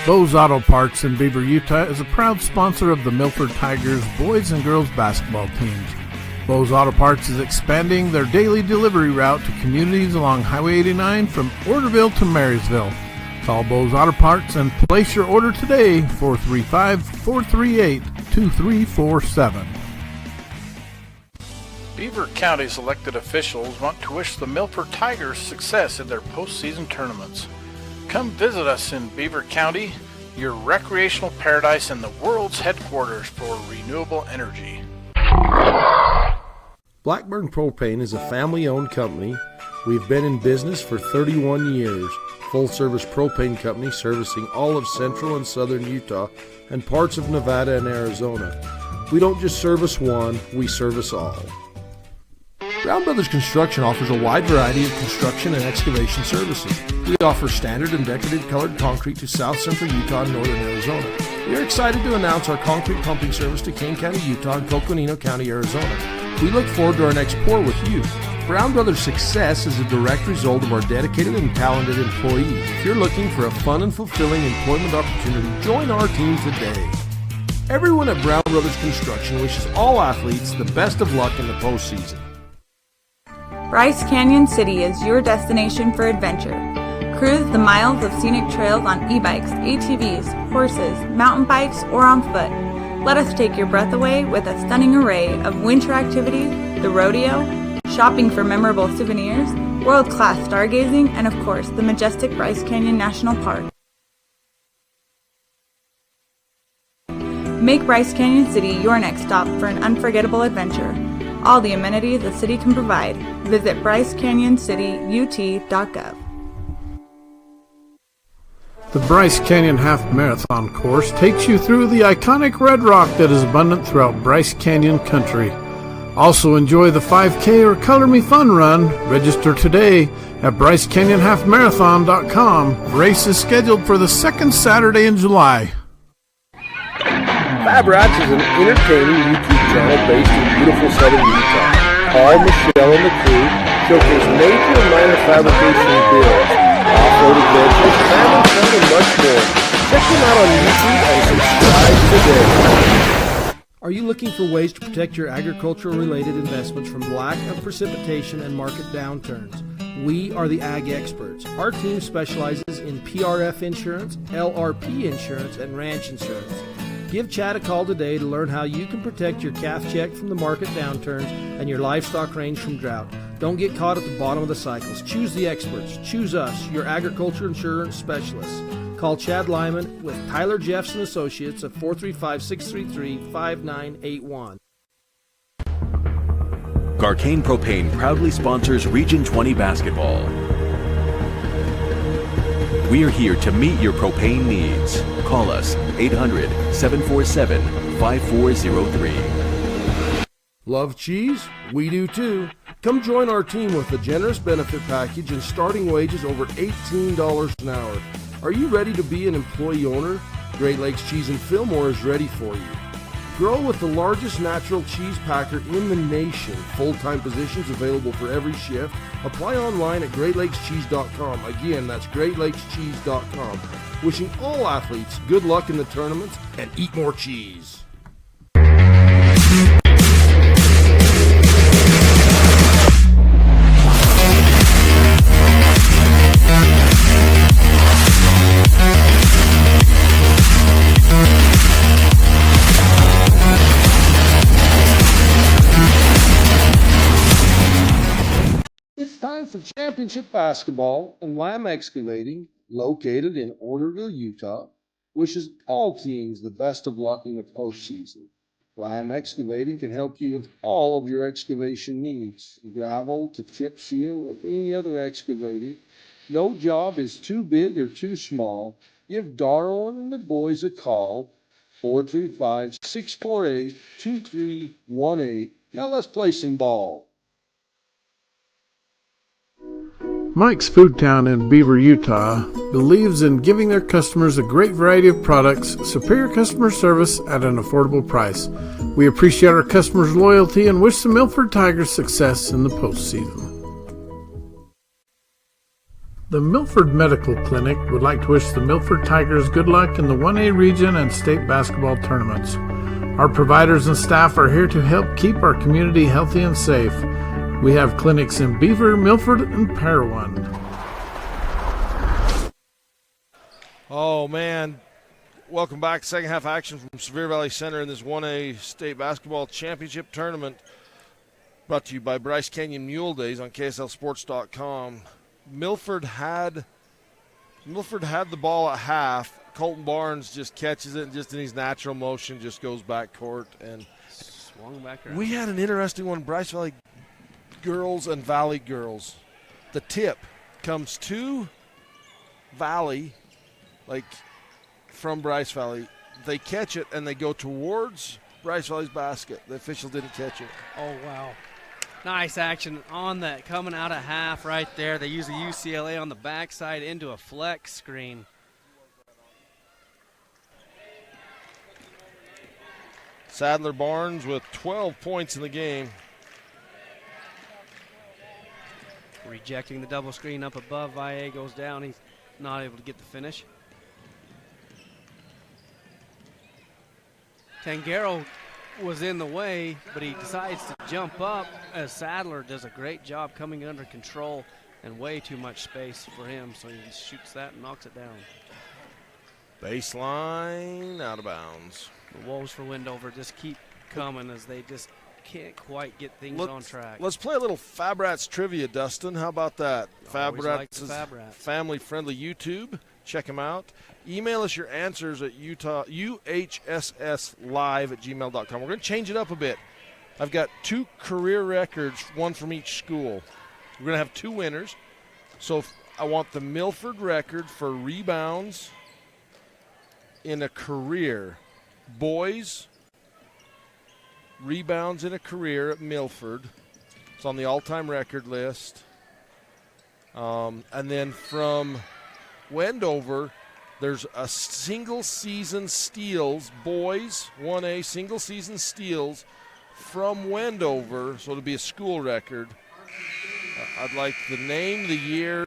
Bose Auto Parts in Beaver, Utah is a proud sponsor of the Milford Tigers boys and girls basketball teams. Bose Auto Parts is expanding their daily delivery route to communities along Highway 89 from Orderville to Marysville. Call Bose Auto Parts and place your order today, 435-438-2347. Beaver County's elected officials want to wish the Milford Tigers success in their postseason tournaments. Come visit us in Beaver County, your recreational paradise and the world's headquarters for renewable energy. Blackburn Propane is a family-owned company. We've been in business for 31 years. Full-service propane company servicing all of central and southern Utah and parts of Nevada and Arizona. We don't just service one, we service all. Brown Brothers Construction offers a wide variety of construction and excavation services. We offer standard and decorative colored concrete to South Central Utah and Northern Arizona. We are excited to announce our concrete pumping service to Kane County, Utah and Coconino County, Arizona. We look forward to our next pour with you. Brown Brothers' success is a direct result of our dedicated and talented employees. If you're looking for a fun and fulfilling employment opportunity, join our team today. Everyone at Brown Brothers Construction wishes all athletes the best of luck in the postseason. Bryce Canyon City is your destination for adventure. Cruise the miles of scenic trails on e-bikes, ATVs, horses, mountain bikes, or on foot. Let us take your breath away with a stunning array of winter activities, the rodeo, shopping for memorable souvenirs, world-class stargazing, and of course, the majestic Bryce Canyon National Park. Make Bryce Canyon City your next stop for an unforgettable adventure. All the amenities the city can provide. Visit brycecanyoncityut.gov. The Bryce Canyon Half Marathon course takes you through the iconic red rock that is abundant throughout Bryce Canyon country. Also enjoy the 5K or Color Me Fun run. Register today at brycecanyonhalfmarathon.com. Race is scheduled for the second Saturday in July. Fab Rats is an entertaining YouTube channel based in beautiful southern Utah. Paul, Michelle, and the crew showcase major and minor fabrication builds, off-road adventures, family fun, and much more. Check them out on YouTube and subscribe today. Are you looking for ways to protect your agricultural-related investments from lack of precipitation and market downturns? We are the Ag Experts. Our team specializes in PRF insurance, LRP insurance, and ranch insurance. Give Chad a call today to learn how you can protect your calf check from the market downturns and your livestock range from drought. Don't get caught at the bottom of the cycles. Choose the experts. Choose us, your agriculture insurance specialists. Call Chad Lyman with Tyler Jeffs & Associates at 435-633-5981. Garcane Propane proudly sponsors Region 20 basketball. We are here to meet your propane needs. Call us 800-747-5403. Love cheese? We do too. Come join our team with a generous benefit package and starting wages over $18 an hour. Are you ready to be an employee owner? Great Lakes Cheese in Fillmore is ready for you. Grow with the largest natural cheese packer in the nation. Full-time positions available for every shift. Apply online at GreatLakesCheese.com. Again, that's GreatLakesCheese.com. Wishing all athletes good luck in the tournaments and eat more cheese. It's time for championship basketball, and Lamb Excavating, located in Orderville, Utah, wishes all teams the best of luck in the postseason. Lamb Excavating can help you with all of your excavation needs, gravel to chip seal or any other excavating. No job is too big or too small. Give Darwin and the boys a call, 435-648-2318. Now let's play some ball. Mike's Food Town in Beaver, Utah believes in giving their customers a great variety of products, superior customer service at an affordable price. We appreciate our customers' loyalty and wish the Milford Tigers success in the postseason. The Milford Medical Clinic would like to wish the Milford Tigers good luck in the 1A region and state basketball tournaments. Our providers and staff are here to help keep our community healthy and safe. We have clinics in Beaver, Milford, and Parowan. Oh, man. Welcome back. Second half action from Sevier Valley Center in this 1A State Basketball Championship Tournament. Brought to you by Bryce Canyon Mule Days on KSLSports.com. Milford had the ball at half. Colton Barnes just catches it and just in his natural motion just goes back court. And swung back around. We had an interesting one. Bryce Valley girls and Valley girls. The tip comes to Valley, like from Bryce Valley. They catch it and they go towards Bryce Valley's basket. The official didn't catch it. Oh, wow. Nice action on that coming out of half right there. They use a UCLA on the backside into a flex screen. Sadler Barnes with 12 points in the game. Rejecting the double screen up above. Valle goes down. He's not able to get the finish. Tangaro was in the way, but he decides to jump up as Sadler does a great job coming under control and way too much space for him, so he shoots that and knocks it down. Baseline out of bounds. The woes for Wendover just keep coming as they just can't quite get things on track. Let's play a little Fab Rats trivia, Dustin. How about that? Fab Rats is family-friendly YouTube. Check them out. Email us your answers at uhsslive@gmail.com. We're going to change it up a bit. I've got 2 career records, one from each school. We're going to have 2 winners. So I want the Milford record for rebounds in a career. Boys, rebounds in a career at Milford. It's on the all-time record list. And then from Wendover, there's a single-season steals, boys, 1A, single-season steals from Wendover, so it'll be a school record. I'd like the name, the year,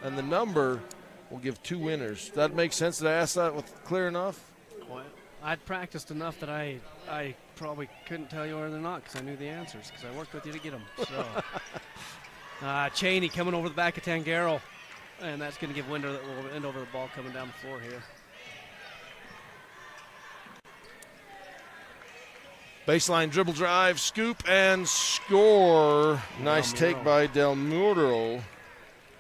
and the number. We'll give 2 winners. Does that make sense? Did I ask that clear enough? Well, I'd practiced enough that I probably couldn't tell you whether or not because I knew the answers because I worked with you to get them. So, Cheney coming over the back of Tangaro. And that's going to give Wendover the ball coming down the floor here. Baseline dribble drive, scoop, and score. Nice take by Del Muro.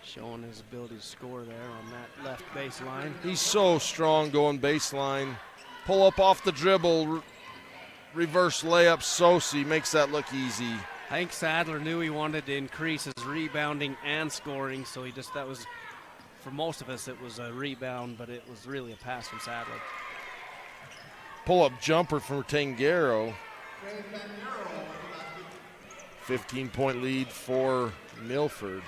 Showing his ability to score there on that left baseline. He's so strong going baseline. Pull up off the dribble, reverse layup. Sosi makes that look easy. I think Sadler knew he wanted to increase his rebounding and scoring, so that was, for most of us, it was a rebound, but it was really a pass from Sadler. Pull-up jumper from Tangaro. 15-point lead for Milford.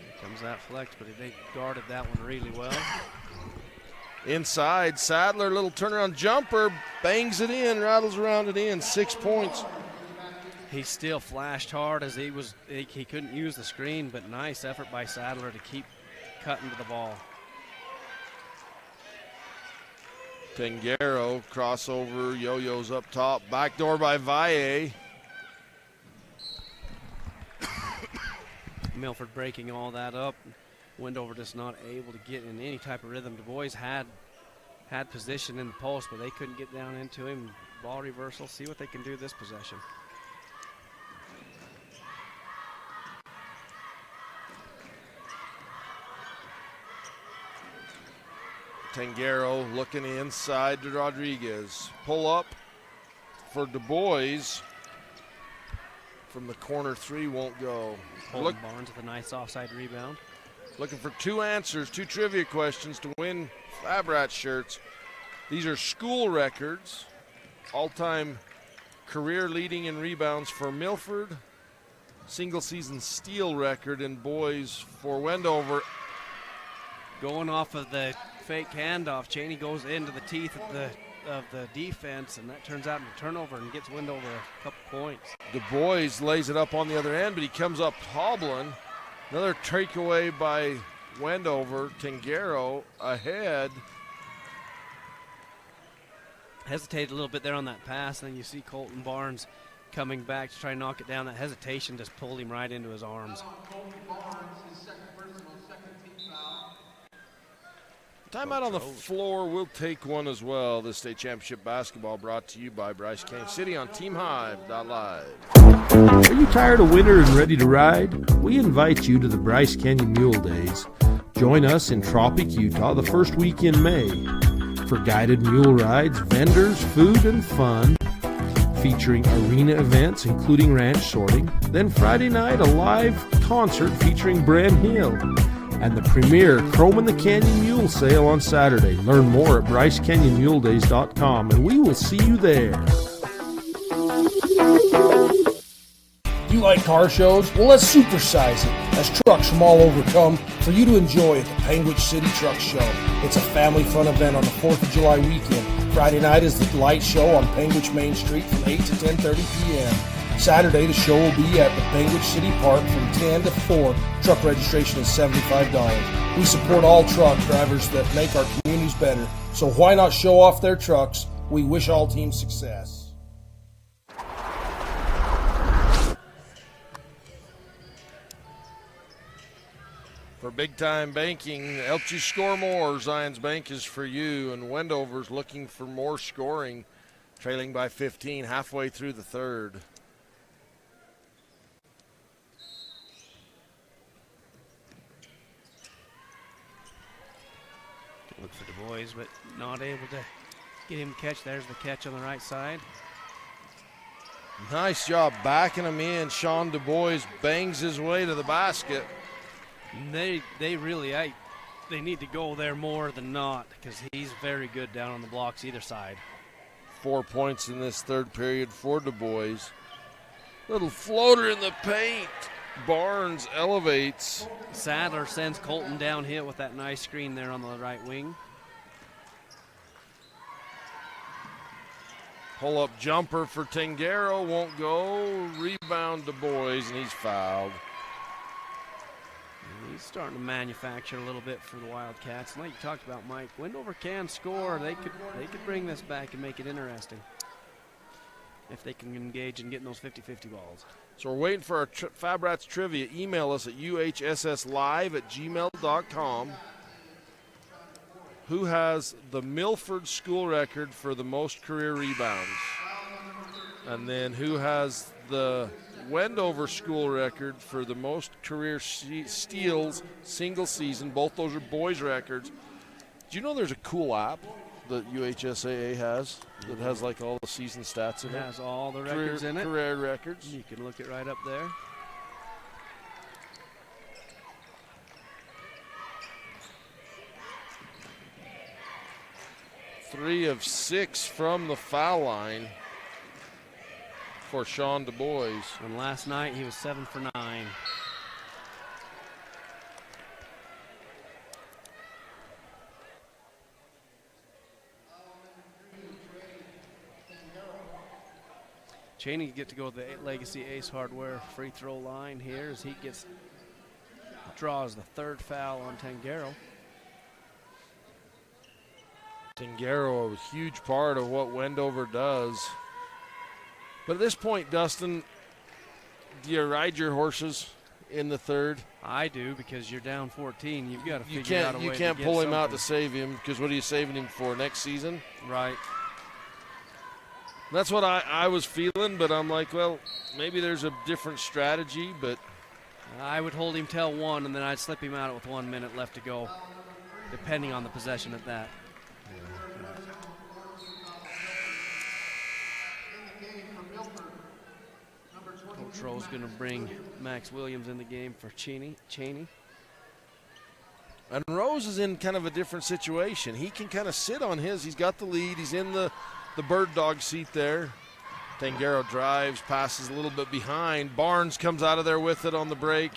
Here comes that flex, but they guarded that one really well. Inside, Sadler, little turnaround jumper, bangs it in, rattles around it in, 6 points. He still flashed hard as he couldn't use the screen, but nice effort by Sadler to keep cutting to the ball. Tangaro, crossover, yo-yos up top, backdoor by Valle. Milford breaking all that up. Wendover just not able to get in any type of rhythm. The boys had position in the post, but they couldn't get down into him. Ball reversal, see what they can do this possession. Tangaro looking inside to Rodriguez. Pull up for Du Bois. From the corner 3 won't go. Barnes with a nice offside rebound. Looking for 2 answers, 2 trivia questions to win Fab Rat shirts. These are school records. All-time career leading in rebounds for Milford. Single-season steal record in boys for Wendover. Going off of the fake handoff, Cheney goes into the teeth of the defense, and that turns out into a turnover and gets Wendover a couple points. Du Bois lays it up on the other end, but he comes up hobbling. Another takeaway by Wendover. Tangaro ahead. Hesitated a little bit there on that pass, and then you see Colton Barnes coming back to try and knock it down. That hesitation just pulled him right into his arms. Timeout on the floor. We'll take one as well. This state championship basketball brought to you by Bryce Canyon City on TeamHive.live. Are you tired of winter and ready to ride? We invite you to the Bryce Canyon Mule Days. Join us in Tropic, Utah the first week in May for guided mule rides, vendors, food, and fun, featuring arena events including ranch sorting. Then Friday night, a live concert featuring Bren Hill. and the premier Chrome in the Canyon Mule sale on Saturday. Learn more at BryceCanyonMuleDays.com, and we will see you there. You like car shows? Well, let's supersize it as trucks from all over come for you to enjoy at the Panguitch City Truck Show. It's a family fun event on the 4th of July weekend. Friday night is the light show on Panguitch Main Street from 8 to 10:30 p.m. Saturday, the show will be at the Panguitch City Park from 10 to 4. Truck registration is $75. We support all truck drivers that make our communities better, so why not show off their trucks? We wish all teams success. For big-time banking, helps you score more. Zions Bank is for you, and Wendover's looking for more scoring, trailing by 15 halfway through the third. Look for Du Bois, but not able to get him to catch. There's the catch on the right side. Nice job backing him in. Sean Du Bois bangs his way to the basket. They really, they need to go there more than not because he's very good down on the blocks either side. 4 points in this third period for Du Bois. Little floater in the paint. Barnes elevates. Sadler sends Colton downhill with that nice screen there on the right wing. Pull-up jumper for Tangaro, won't go. Rebound Du Bois, and he's fouled. He's starting to manufacture a little bit for the Wildcats. And like you talked about, Mike, Wendover can score. They could bring this back and make it interesting if they can engage in getting those 50-50 balls. So we're waiting for our Fab Rats trivia. Email us at uhsslive@gmail.com. Who has the Milford school record for the most career rebounds? And then who has the Wendover school record for the most career steals single season? Both those are boys' records. Do you know there's a cool app that UHSAA has that has like all the season stats in it? It has all the records in it. Career records. You can look it right up there. Three of 6 from the foul line for Sean Du Bois. And last night he was 7 for 9. Cheney get to go to the Legacy Ace Hardware free throw line here as he draws the third foul on Tangaro. Tangaro, a huge part of what Wendover does. But at this point, Dustin, do you ride your horses in the third? I do, because you're down 14. You've got to figure out a way You can't to pull get him out something. to save him, because what are you saving him for, next season? Right. That's what I was feeling, but I'm like, well, maybe there's a different strategy, but I would hold him till 1, and then I'd slip him out with 1 minute left to go, depending on the possession at that. Coach Rowe's going to bring Max Williams in the game for Cheney. And Rose is in kind of a different situation. He can kind of sit on his. He's got the lead. He's in the bird dog seat there. Tangaro drives, passes a little bit behind. Barnes comes out of there with it on the break.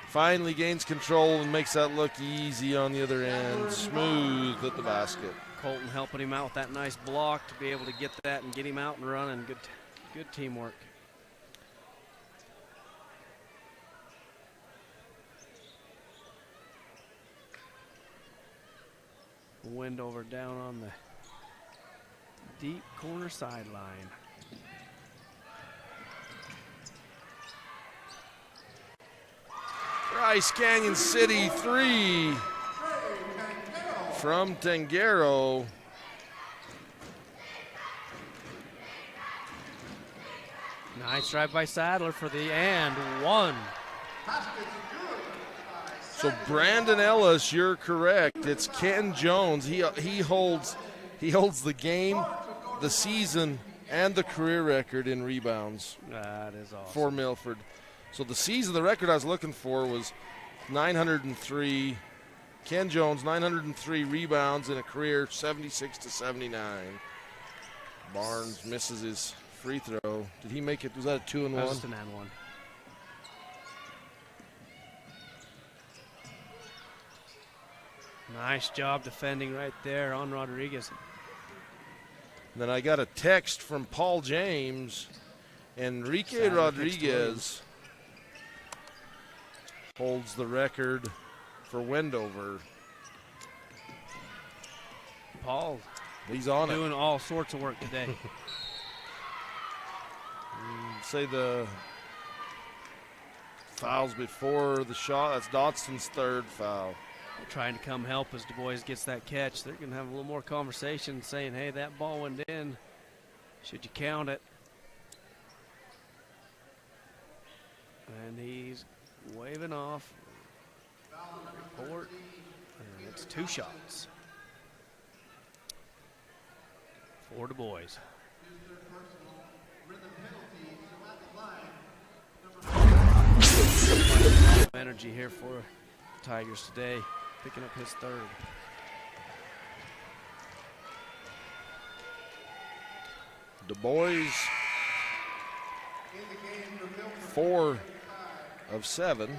Finally gains control and makes that look easy on the other end. Smooth at the basket. Colton helping him out with that nice block to be able to get that and get him out and running. Good teamwork. Wendover down on the deep corner sideline. Bryce Canyon City 3 from Tangaro. Nice drive by Sadler for the and 1. So Brandon Ellis, you're correct. It's Ken Jones. He holds the game, the season, and the career record in rebounds. That is awesome. For Milford. So the record I was looking for was 903. Ken Jones, 903 rebounds in a career, 76-79. Barnes misses his free throw. Did he make it? Was that a 2-and-1? That was an and one. Nice job defending right there on Rodriguez. Then I got a text from Paul James. Enrique Rodriguez holds the record for Wendover. Paul, he's on doing all sorts of work today. Say the fouls before the shot. That's Dodson's third foul. Trying to come help as Du Bois gets that catch. They're going to have a little more conversation saying, hey, that ball went in. Should you count it? And he's waving off. Report. And it's 2 shots for Du Bois. Energy here for Tigers today, picking up his third. Du Bois, 4 of 7.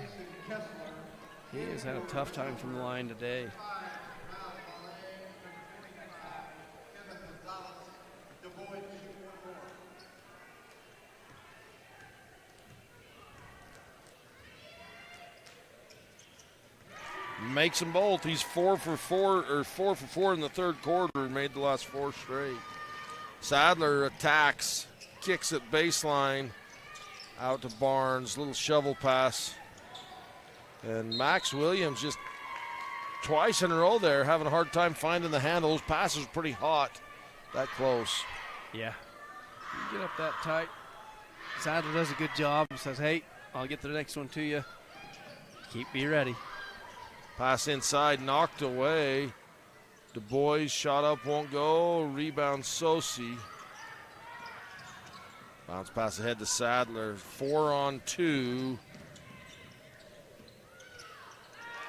He has had a tough time from the line today. Makes them both. He's 4 for 4 in the third quarter. Made the last 4 straight. Sadler attacks, kicks at baseline, out to Barnes. Little shovel pass, and Max Williams just twice in a row there, having a hard time finding the handle. Those passes are pretty hot, that close. Yeah, you get up that tight. Sadler does a good job. Says, "Hey, I'll get the next one to you. Be ready." Pass inside, knocked away. Du Bois shot up, won't go. Rebound Sosi. Bounce pass ahead to Sadler. 4 on 2.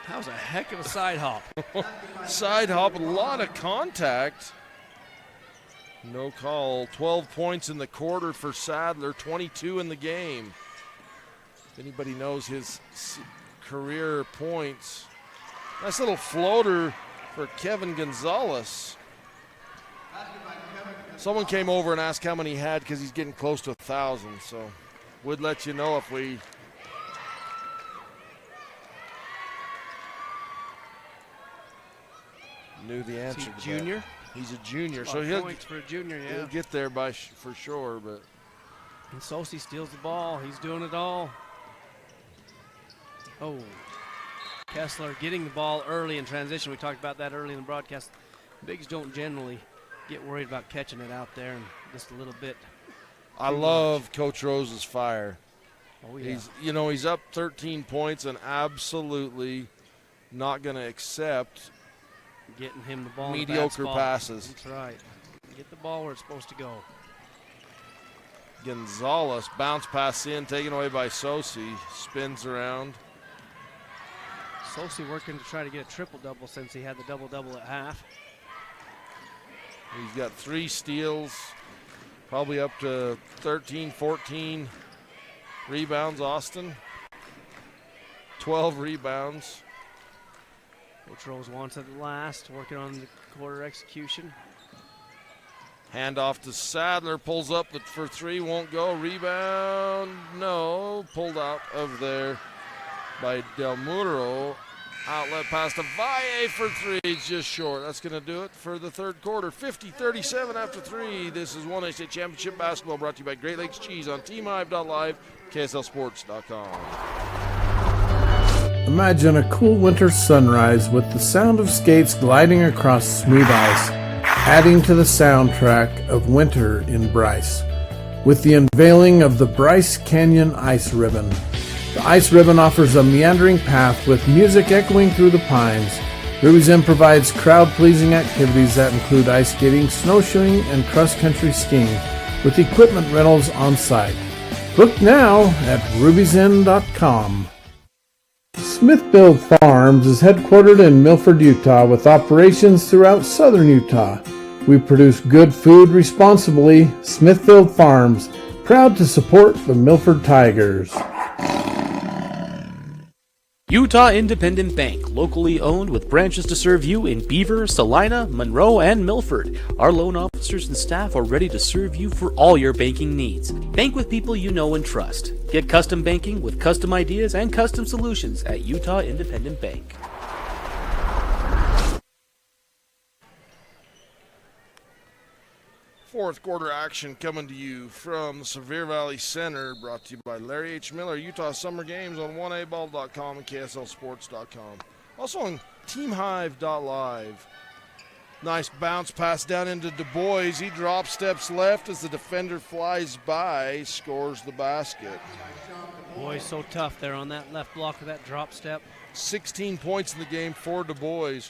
That was a heck of a side hop. Side hop, a lot of contact. No call. 12 points in the quarter for Sadler, 22 in the game. If anybody knows his career points. Nice little floater for Kevin Gonzalez. Someone came over and asked how many he had because he's getting close to 1,000. So we'd let you know if we knew the answer to that. Junior? He's a junior, So so he'll for a junior, yeah. he'll get there for sure. But And Sosi steals the ball. He's doing it all. Oh. Kessler getting the ball early in transition. We talked about that early in the broadcast. Bigs don't generally get worried about catching it out there and just a little bit. I love Coach Rose's fire. Oh, yeah. He's up 13 points and absolutely not going to accept getting him the ball mediocre in a bad spot. passes. That's right. Get the ball where it's supposed to go. Gonzalez bounce pass in, taken away by Sosi. Spins around. Sosi working to try to get a triple-double since he had the double-double at half. He's got 3 steals, probably up to 13, 14 rebounds. Austin, 12 rebounds. Coach Rose wants it last, working on the quarter execution. Hand off to Sadler, pulls up for 3, won't go. Rebound, no, pulled out of there by Del Muro. Outlet pass to Valle for 3, just short. That's going to do it for the third quarter. 50-37 after 3. This is 1A State Championship Basketball brought to you by Great Lakes Cheese on TeamHive.live, KSLSports.com. Imagine a cool winter sunrise with the sound of skates gliding across smooth ice, adding to the soundtrack of winter in Bryce. With the unveiling of the Bryce Canyon Ice Ribbon. The Ice Ribbon offers a meandering path with music echoing through the pines. Ruby's Inn provides crowd-pleasing activities that include ice skating, snowshoeing, and cross-country skiing, with equipment rentals on site. Book now at ruby'sinn.com. Smithfield Farms is headquartered in Milford, Utah, with operations throughout southern Utah. We produce good food responsibly. Smithfield Farms, proud to support the Milford Tigers. Utah Independent Bank, locally owned with branches to serve you in Beaver, Salina, Monroe, and Milford. Our loan officers and staff are ready to serve you for all your banking needs. Bank with people you know and trust. Get custom banking with custom ideas and custom solutions at Utah Independent Bank. Fourth quarter action coming to you from the Sevier Valley Center, brought to you by Larry H. Miller, Utah Summer Games on 1aball.com and KSLSports.com. Also on TeamHive.live. Nice bounce pass down into Du Bois. He drop steps left as the defender flies by, scores the basket. Boy, so tough there on that left block of that drop step. 16 points in the game for Du Bois.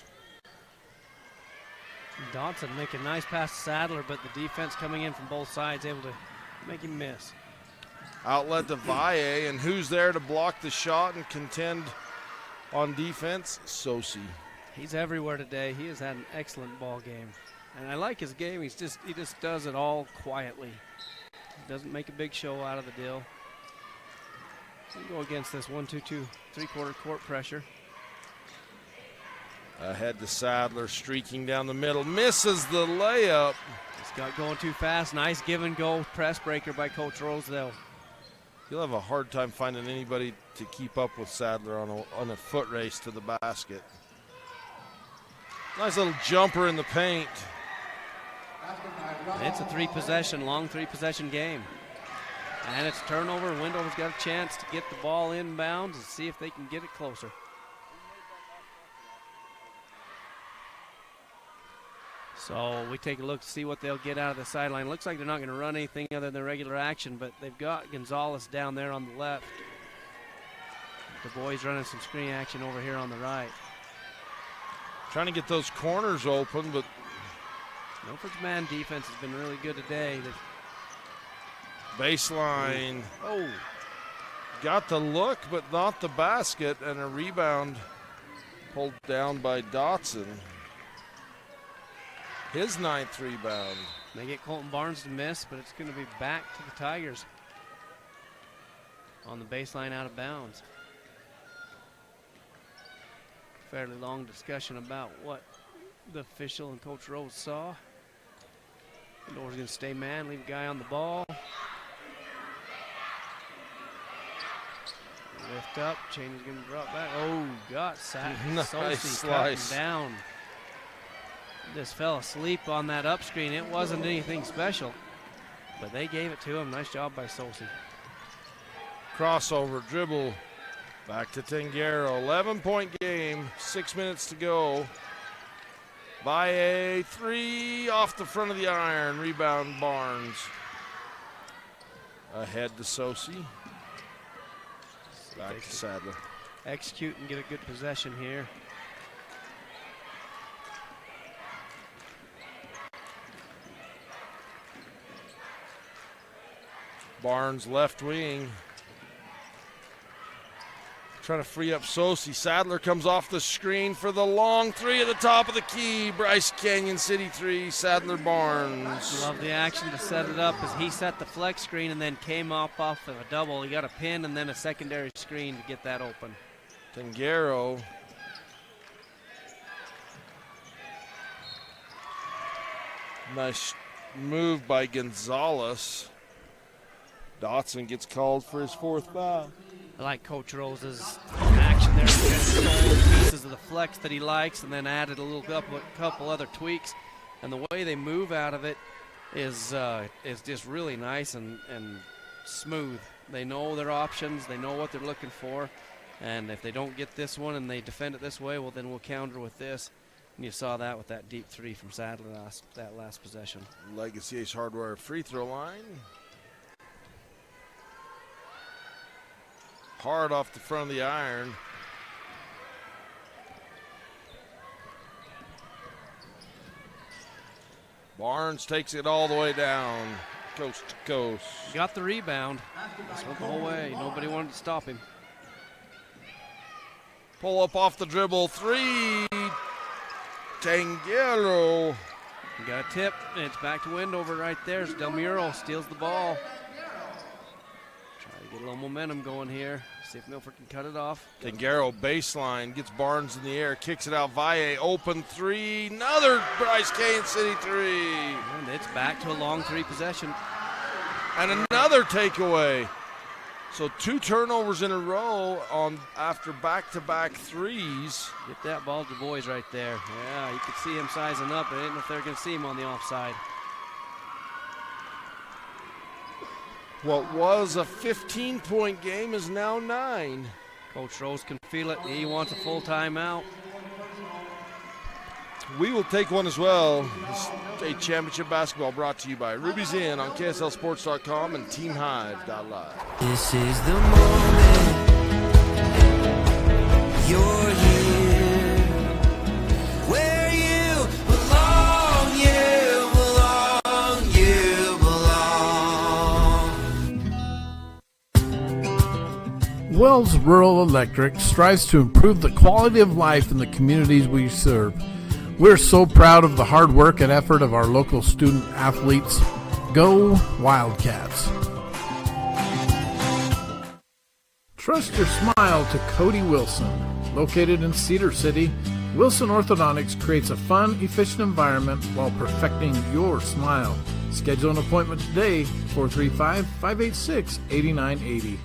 Dodson make a nice pass to Sadler, but the defense coming in from both sides able to make him miss. Outlet to Valle, and who's there to block the shot and contend on defense? Sosi. He's everywhere today. He has had an excellent ball game. And I like his game. He just does it all quietly. He doesn't make a big show out of the deal. We go against this 1-2-2 three-quarter court pressure. Ahead to Sadler, streaking down the middle, misses the layup. He's got going too fast. Nice give and go press breaker by Coach Rosedale. You'll have a hard time finding anybody to keep up with Sadler on a foot race to the basket. Nice little jumper in the paint. It's a long three-possession game. And it's turnover. Wendover's got a chance to get the ball inbounds and see if they can get it closer. So we take a look to see what they'll get out of the sideline. Looks like they're not going to run anything other than regular action, but they've got Gonzalez down there on the left. Du Bois running some screen action over here on the right. Trying to get those corners open, but Milford's man defense has been really good today. Baseline. Oh. Got the look, but not the basket, and a rebound pulled down by Dotson. His ninth rebound. They get Colton Barnes to miss, but it's going to be back to the Tigers on the baseline out of bounds. Fairly long discussion about what the official and Coach Rose saw. Wendover's going to stay man, leave a guy on the ball. Lift up, Cheney's going to drop back. Oh, got sacked. Nice slice. Down. Just fell asleep on that up screen. It wasn't anything special, but they gave it to him. Nice job by Sosi. Crossover, dribble, back to Tangero. 11-point game, 6 minutes to go. By a three off the front of the iron. Rebound Barnes. Ahead to Sosi. Back to Sadler. Execute and get a good possession here. Barnes left wing. Trying to free up Sosi. Sadler comes off the screen for the long three at the top of the key. Bryce Canyon City three. Sadler Barnes. Love the action to set it up as he set the flex screen and then came off of a double. He got a pin and then a secondary screen to get that open. Tangero. Nice move by Gonzalez. Dotson gets called for his fourth foul. I like Coach Rose's action there. He stole pieces of the flex that he likes and then added a couple other tweaks. And the way they move out of it is just really nice and smooth. They know their options. They know what they're looking for. And if they don't get this one and they defend it this way, well, then we'll counter with this. And you saw that with that deep three from Sadler that last possession. Legacy Ace Hardware free throw line. Hard off the front of the iron. Barnes takes it all the way down, coast to coast. Got the rebound. Just went the whole way. Nobody wanted to stop him. Pull up off the dribble. 3. Tangelo. You got a tip, and it's back to Wendover right there. As Del Muro steals the ball. Try to get a little momentum going here. See if Milford can cut it off. Tangero baseline, gets Barnes in the air, kicks it out. Valle, open 3. Another Bryce Canyon City 3. And it's back to a long 3 possession. And another takeaway. So 2 turnovers in a row after back-to-back 3s. Get that ball to the boys right there. Yeah, you could see him sizing up. I didn't know if they were going to see him on the offside. What was a 15-point game is now 9. Coach Rose can feel it. He wants a full timeout. We will take one as well. State Championship Basketball brought to you by Ruby's Inn on KSLSports.com and TeamHive.live. This is the moment. You're here. Where you belong, you belong, you belong. Wells Rural Electric strives to improve the quality of life in the communities we serve. We're so proud of the hard work and effort of our local student athletes. Go Wildcats! Trust your smile to Cody Wilson. Located in Cedar City, Wilson Orthodontics creates a fun, efficient environment while perfecting your smile. Schedule an appointment today, 435-586-8980.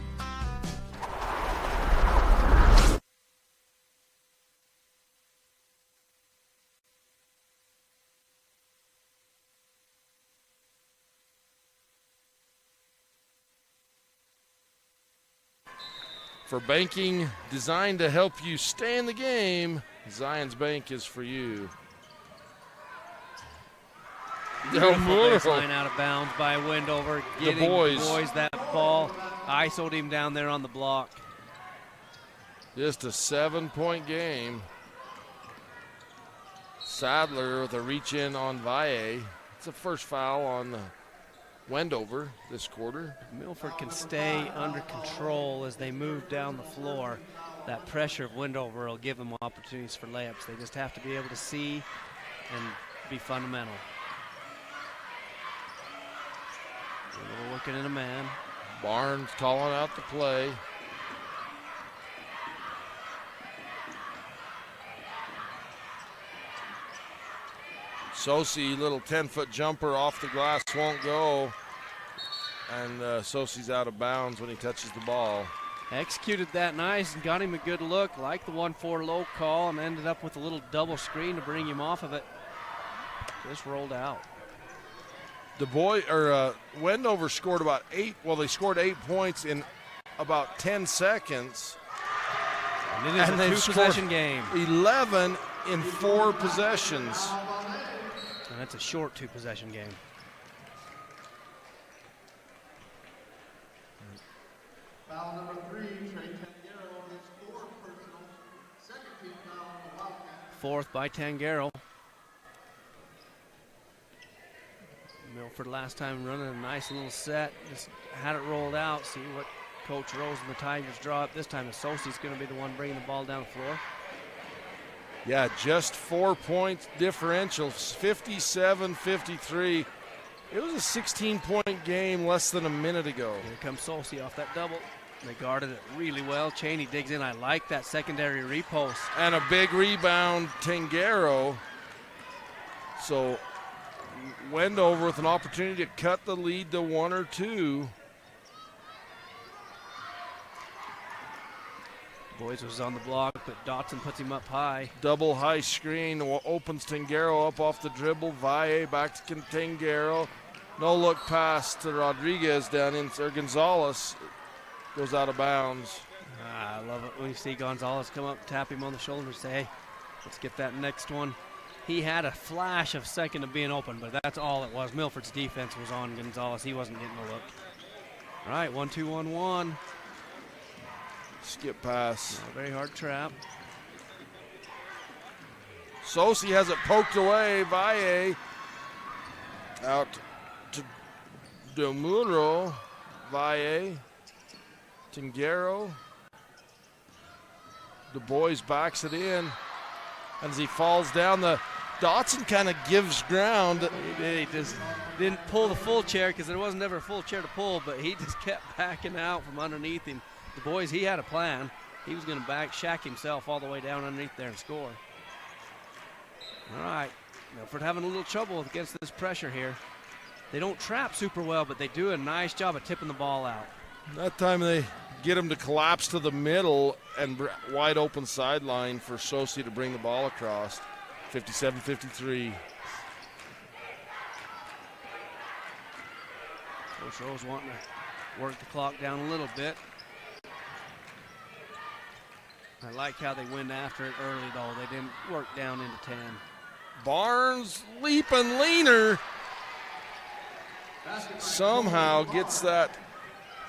For banking designed to help you stay in the game, Zions Bank is for you. Baseline out of bounds by Wendover. Getting the boys that ball. ISO'd him down there on the block. Just a 7-point game. Sadler with a reach in on Valle. It's a first foul on Wendover this quarter. Milford can stay under control as they move down the floor. That pressure of Wendover will give them opportunities for layups. They just have to be able to see and be fundamental. Wendover working in a man. Barnes calling out the play. Sosi, little 10-foot jumper off the glass, won't go. And Sosi's out of bounds when he touches the ball. Executed that nice and got him a good look, like the 1-4 low call, and ended up with a little double screen to bring him off of it. Just rolled out. Wendover scored about 8. Well, they scored 8 points in about 10 seconds. And it is a 2-possession game. 11 in 4 possessions. And that's a short 2-possession game. Foul number 3, Trey Tangero, his 4th personal. Second team foul on the Wildcats. 4th by Tangero. Milford last time running a nice little set. Just had it rolled out. See what Coach Rose and the Tigers draw up this time. Sosi's going to be the one bringing the ball down the floor. Yeah, just 4 points differential, 57-53. It was a 16-point game less than a minute ago. Here comes Sosi off that double. They guarded it really well. Cheney digs in. I like that secondary repost. And a big rebound, Tangero. So Wendover with an opportunity to cut the lead to 1 or 2. Boys was on the block, but Dotson puts him up high. Double high screen opens Tangero up off the dribble. Valle back to Tangero. No look pass to Rodriguez down in, or Gonzalez goes out of bounds. I love it when you see Gonzalez come up, tap him on the shoulder and say, hey, let's get that next one. He had a flash of second of being open, but that's all it was. Milford's defense was on Gonzalez. He wasn't getting a look. All right, 1-2-1-1. Skip pass. Very hard trap. Sosi has it poked away. Valle out to Demuro. Valle. Tangero. Du Bois backs it in. And as he falls down, the Dotson kind of gives ground. He just didn't pull the full chair because there wasn't ever a full chair to pull, but he just kept backing out from underneath him. Du Bois, he had a plan. He was going to shack himself all the way down underneath there and score. All right, Milford having a little trouble against this pressure here. They don't trap super well, but they do a nice job of tipping the ball out. That time they get him to collapse to the middle and wide open sideline for Sosi to bring the ball across. 57-53. Coach Rose wanting to work the clock down a little bit. I like how they went after it early, though. They didn't work down into 10. Barnes leaping leaner. Somehow gets that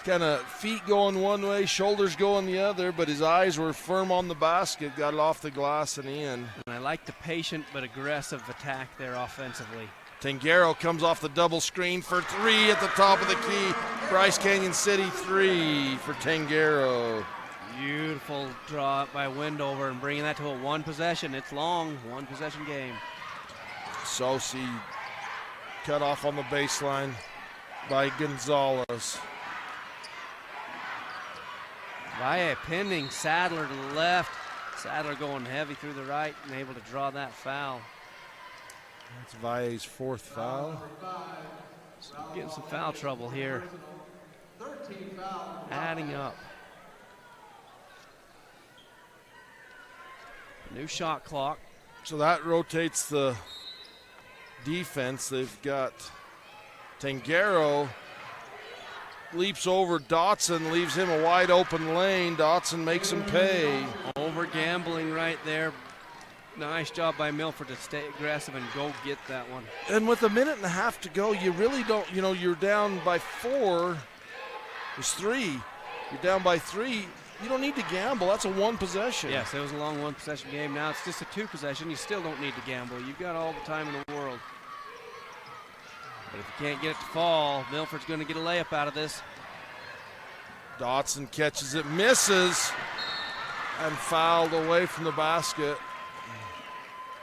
kind of feet going one way, shoulders going the other, but his eyes were firm on the basket, got it off the glass and in. And I like the patient but aggressive attack there offensively. Tangaro comes off the double screen for three at the top of the key. Bryce Canyon City 3 for Tangaro. Beautiful draw up by Wendover and bringing that to a one possession. It's long, one possession game. Sosi cut off on the baseline by Gonzalez. Valle pending, Sadler to the left. Sadler going heavy through the right and able to draw that foul. That's Valle's fourth foul. So getting some foul trouble here. Adding up. New shot clock. So that rotates the defense. They've got Tangaro leaps over Dotson, leaves him a wide open lane. Dotson makes him pay. Over gambling right there. Nice job by Milford to stay aggressive and go get that one. And with a minute and a half to go, you really don't, you're down by 4. It's 3. You're down by 3. You don't need to gamble. That's a one possession. Yes, it was a long one possession game. Now it's just a 2 possession. You still don't need to gamble. You've got all the time in the world. But if you can't get it to fall, Milford's going to get a layup out of this. Dotson catches it, misses, and fouled away from the basket.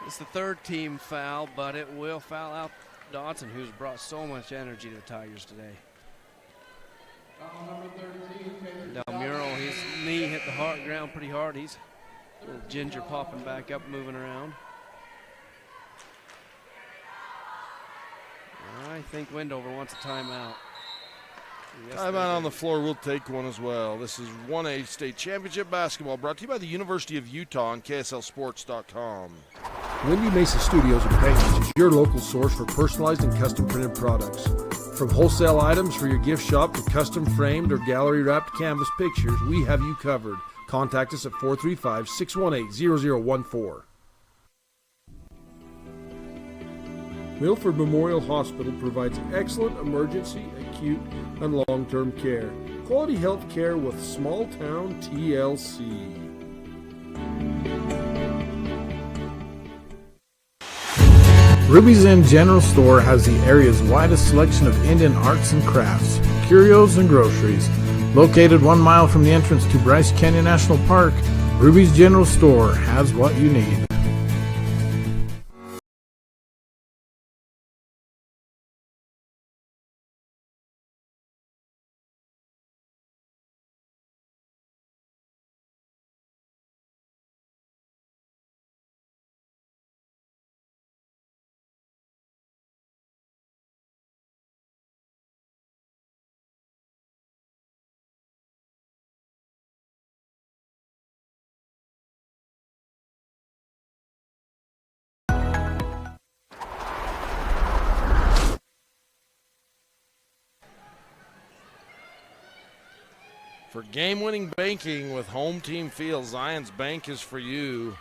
It's the third team foul, but it will foul out Dotson, who's brought so much energy to the Tigers today. Del Muro, his knee hit the ground pretty hard. He's a little ginger popping back up, moving around. I think Wendover wants a timeout. Yes, timeout on the floor. We'll take one as well. This is 1A State Championship Basketball brought to you by the University of Utah and KSLSports.com. Windy Mesa Studios in Paintage is your local source for personalized and custom printed products. From wholesale items for your gift shop to custom framed or gallery wrapped canvas pictures, we have you covered. Contact us at 435-618-0014. Milford Memorial Hospital provides excellent emergency, acute, and long-term care. Quality health care with small town TLC. Ruby's Inn General Store has the area's widest selection of Indian arts and crafts, curios, and groceries. Located 1 mile from the entrance to Bryce Canyon National Park, Ruby's General Store has what you need. For game-winning banking with Home Team Field, Zions Bank is for you.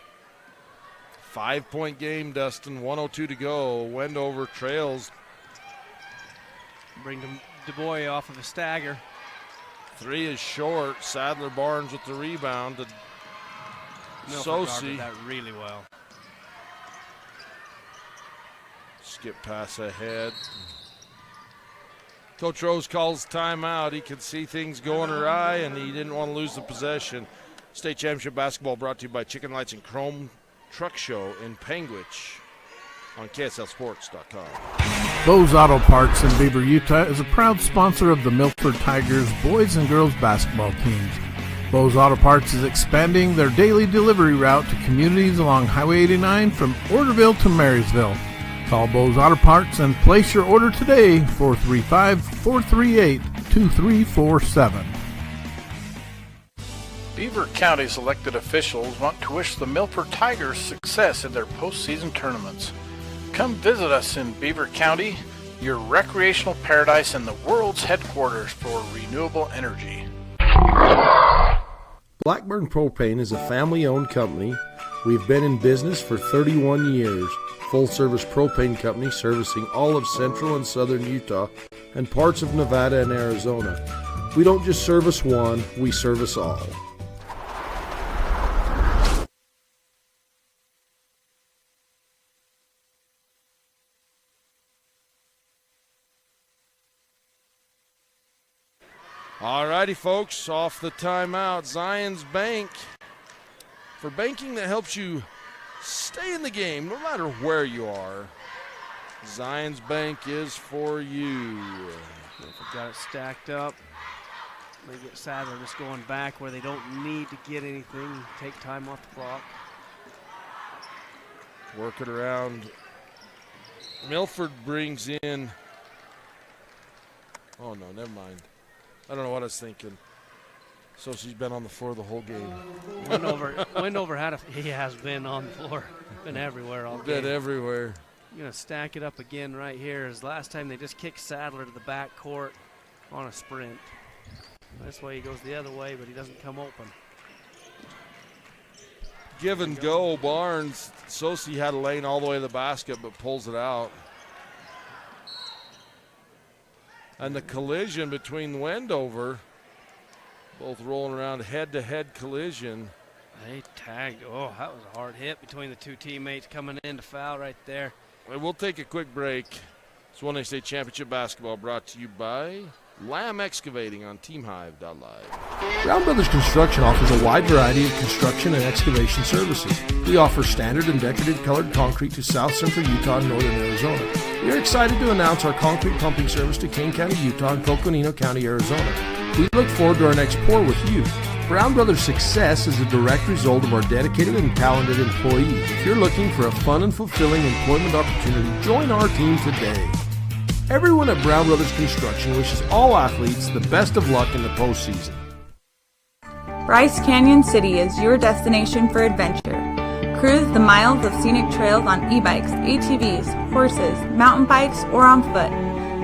5-point game, Dustin. 1:02 to go. Wendover trails. Bring Du Bois off of a stagger. 3 is short. Sadler Barnes with the rebound to Sosi. That really well. Skip pass ahead. Coach Rose calls timeout. He could see things going awry, and he didn't want to lose the possession. State Championship Basketball brought to you by Chicken Lights and Chrome Truck Show in Panguitch on KSLSports.com. Bose Auto Parts in Beaver, Utah is a proud sponsor of the Milford Tigers boys and girls basketball teams. Bose Auto Parts is expanding their daily delivery route to communities along Highway 89 from Orderville to Marysville. Call Bose Auto Parts and place your order today, 435-438-2347. Beaver County's elected officials want to wish the Milford Tigers success in their postseason tournaments. Come visit us in Beaver County, your recreational paradise and the world's headquarters for renewable energy. Blackburn Propane is a family-owned company. We've been in business for 31 years. Full-service propane company servicing all of central and southern Utah and parts of Nevada and Arizona. We don't just service one, we service all. All righty, folks, off the timeout, Zions Bank. For banking that helps you stay in the game no matter where you are, Zions Bank is for you. They've got it stacked up. They get Sadler just going back where they don't need to get anything, take time off the clock. Work it around. Milford brings in, oh no, never mind. I don't know what I was thinking. So she's been on the floor the whole game. Wendover he has been on the floor, been everywhere all game. Been everywhere. You're gonna stack it up again right here. As last time they just kicked Sadler to the back court on a sprint. This way he goes the other way, but he doesn't come open. Give and go. Barnes. Sosi had a lane all the way to the basket, but pulls it out. And the collision between Wendover, both rolling around head-to-head collision. They tagged. Oh, that was a hard hit between the two teammates coming in to foul right there. We'll take a quick break. It's 1A State Championship Basketball brought to you by Lamb Excavating on TeamHive.live. Brown Brothers Construction offers a wide variety of construction and excavation services. We offer standard and decorative colored concrete to South Central Utah and Northern Arizona. We are excited to announce our concrete pumping service to Kane County, Utah and Coconino County, Arizona. We look forward to our next pour with you. Brown Brothers' success is a direct result of our dedicated and talented employees. If you're looking for a fun and fulfilling employment opportunity, join our team today. Everyone at Brown Brothers Construction wishes all athletes the best of luck in the postseason. Bryce Canyon City is your destination for adventure. Cruise the miles of scenic trails on e-bikes, ATVs, horses, mountain bikes, or on foot.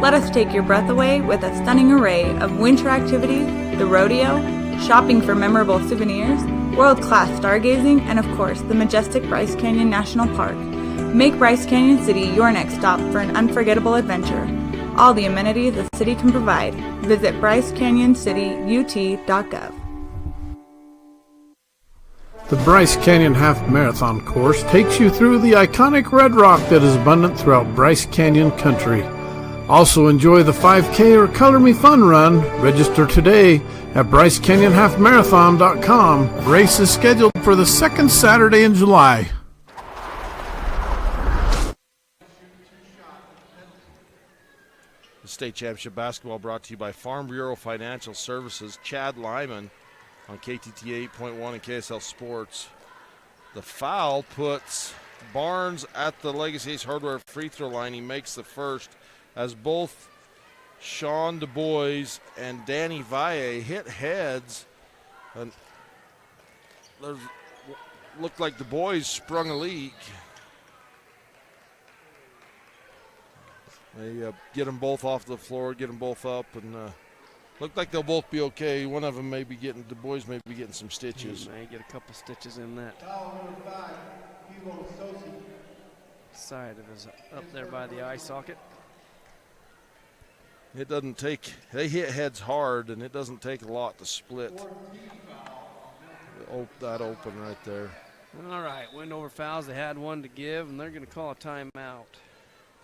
Let us take your breath away with a stunning array of winter activities, the rodeo, shopping for memorable souvenirs, world-class stargazing, and of course, the majestic Bryce Canyon National Park. Make Bryce Canyon City your next stop for an unforgettable adventure. All the amenities the city can provide. Visit BryceCanyonCityUT.gov. The Bryce Canyon Half Marathon course takes you through the iconic red rock that is abundant throughout Bryce Canyon country. Also enjoy the 5K or Color Me Fun run. Register today at BryceCanyonHalfMarathon.com. Race is scheduled for the second Saturday in July. The State Championship Basketball brought to you by Farm Bureau Financial Services. Chad Lyman on KTT 8.1 and KSL Sports. The foul puts Barnes at the Legacy Ace Hardware free throw line. He makes the first as both Sean Du Bois and Danny Valle hit heads. And looked like the boys sprung a leak. They get them both off the floor, get them both up, and look like they'll both be okay. One of them may be getting, the boys may be getting some stitches. He may get a couple stitches in that side of his, up there by the eye socket. It doesn't take, they hit heads hard, and it doesn't take a lot to split that open right there. All right, Wendover fouls. They had one to give, and they're going to call a timeout.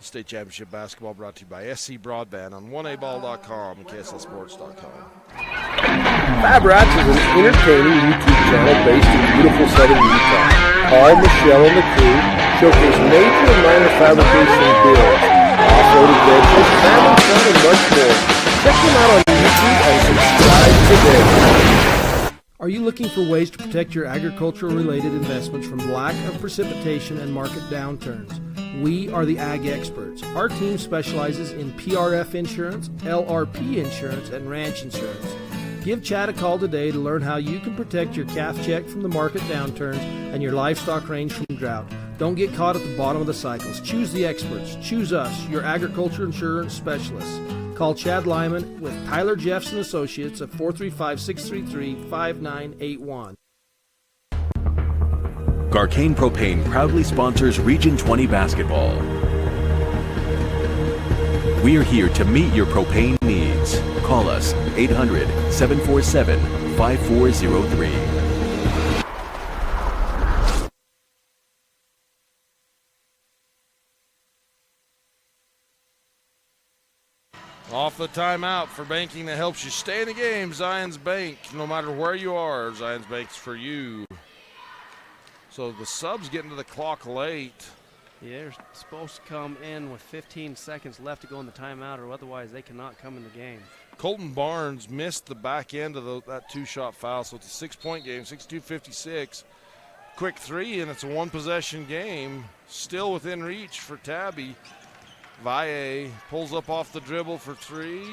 State Championship Basketball brought to you by SC Broadband on 1aball.com and KSLSports.com. Fab Rats is an entertaining YouTube channel based in beautiful southern Utah. Paul, Michelle, and the crew showcase major and minor fabrication builds, off-road adventures, family fun, and much more. Check them out on YouTube and subscribe today. Are you looking for ways to protect your agricultural-related investments from lack of precipitation and market downturns? We are the Ag Experts. Our team specializes in PRF insurance, LRP insurance, and ranch insurance. Give Chad a call today to learn how you can protect your calf check from the market downturns and your livestock range from drought. Don't get caught at the bottom of the cycles. Choose the experts. Choose us, your agriculture insurance specialists. Call Chad Lyman with Tyler Jeffs & Associates at 435-633-5981. Garcane Propane proudly sponsors Region 20 basketball. We are here to meet your propane needs. Call us 800-747-5403. Off the timeout for banking that helps you stay in the game. Zions Bank, no matter where you are, Zions Bank's for you. So the subs getting to the clock late. Yeah, they're supposed to come in with 15 seconds left to go in the timeout, or otherwise they cannot come in the game. Colton Barnes missed the back end of that two-shot foul, so it's a 6-point game, 62-56. Quick three, and it's a one-possession game. Still within reach for Tabby. Valle pulls up off the dribble for three.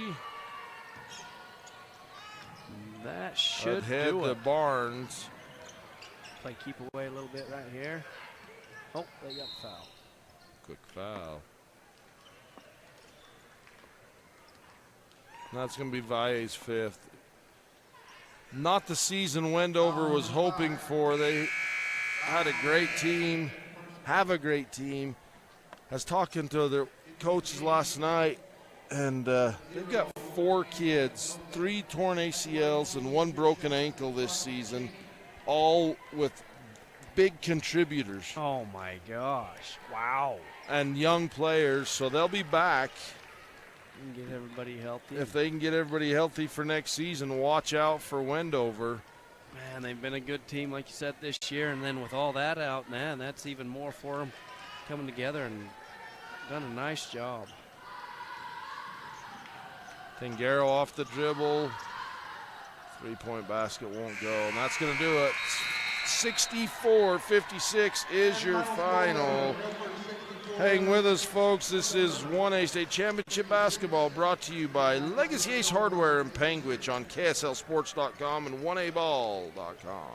That should head do to it. Barnes. Play keep away a little bit right here. Oh, they got foul. Quick foul. That's going to be Valle's fifth. Not the season Wendover was hoping for. They had a great team, have a great team. I was talking to their coaches last night, and they've got 4 kids, 3 torn ACLs and 1 broken ankle this season, all with big contributors. Oh my gosh, wow. And young players, so they'll be back. And get everybody healthy. If they can get everybody healthy for next season, watch out for Wendover. Man, they've been a good team, like you said, this year, and then with all that out, man, that's even more for them coming together and done a nice job. Tangaro off the dribble. 3-point basket won't go, and that's going to do it. 64-56 is your final. Hang with us, folks. This is 1A State Championship Basketball brought to you by Legacy Ace Hardware in Panguitch on KSLSports.com and 1ABall.com.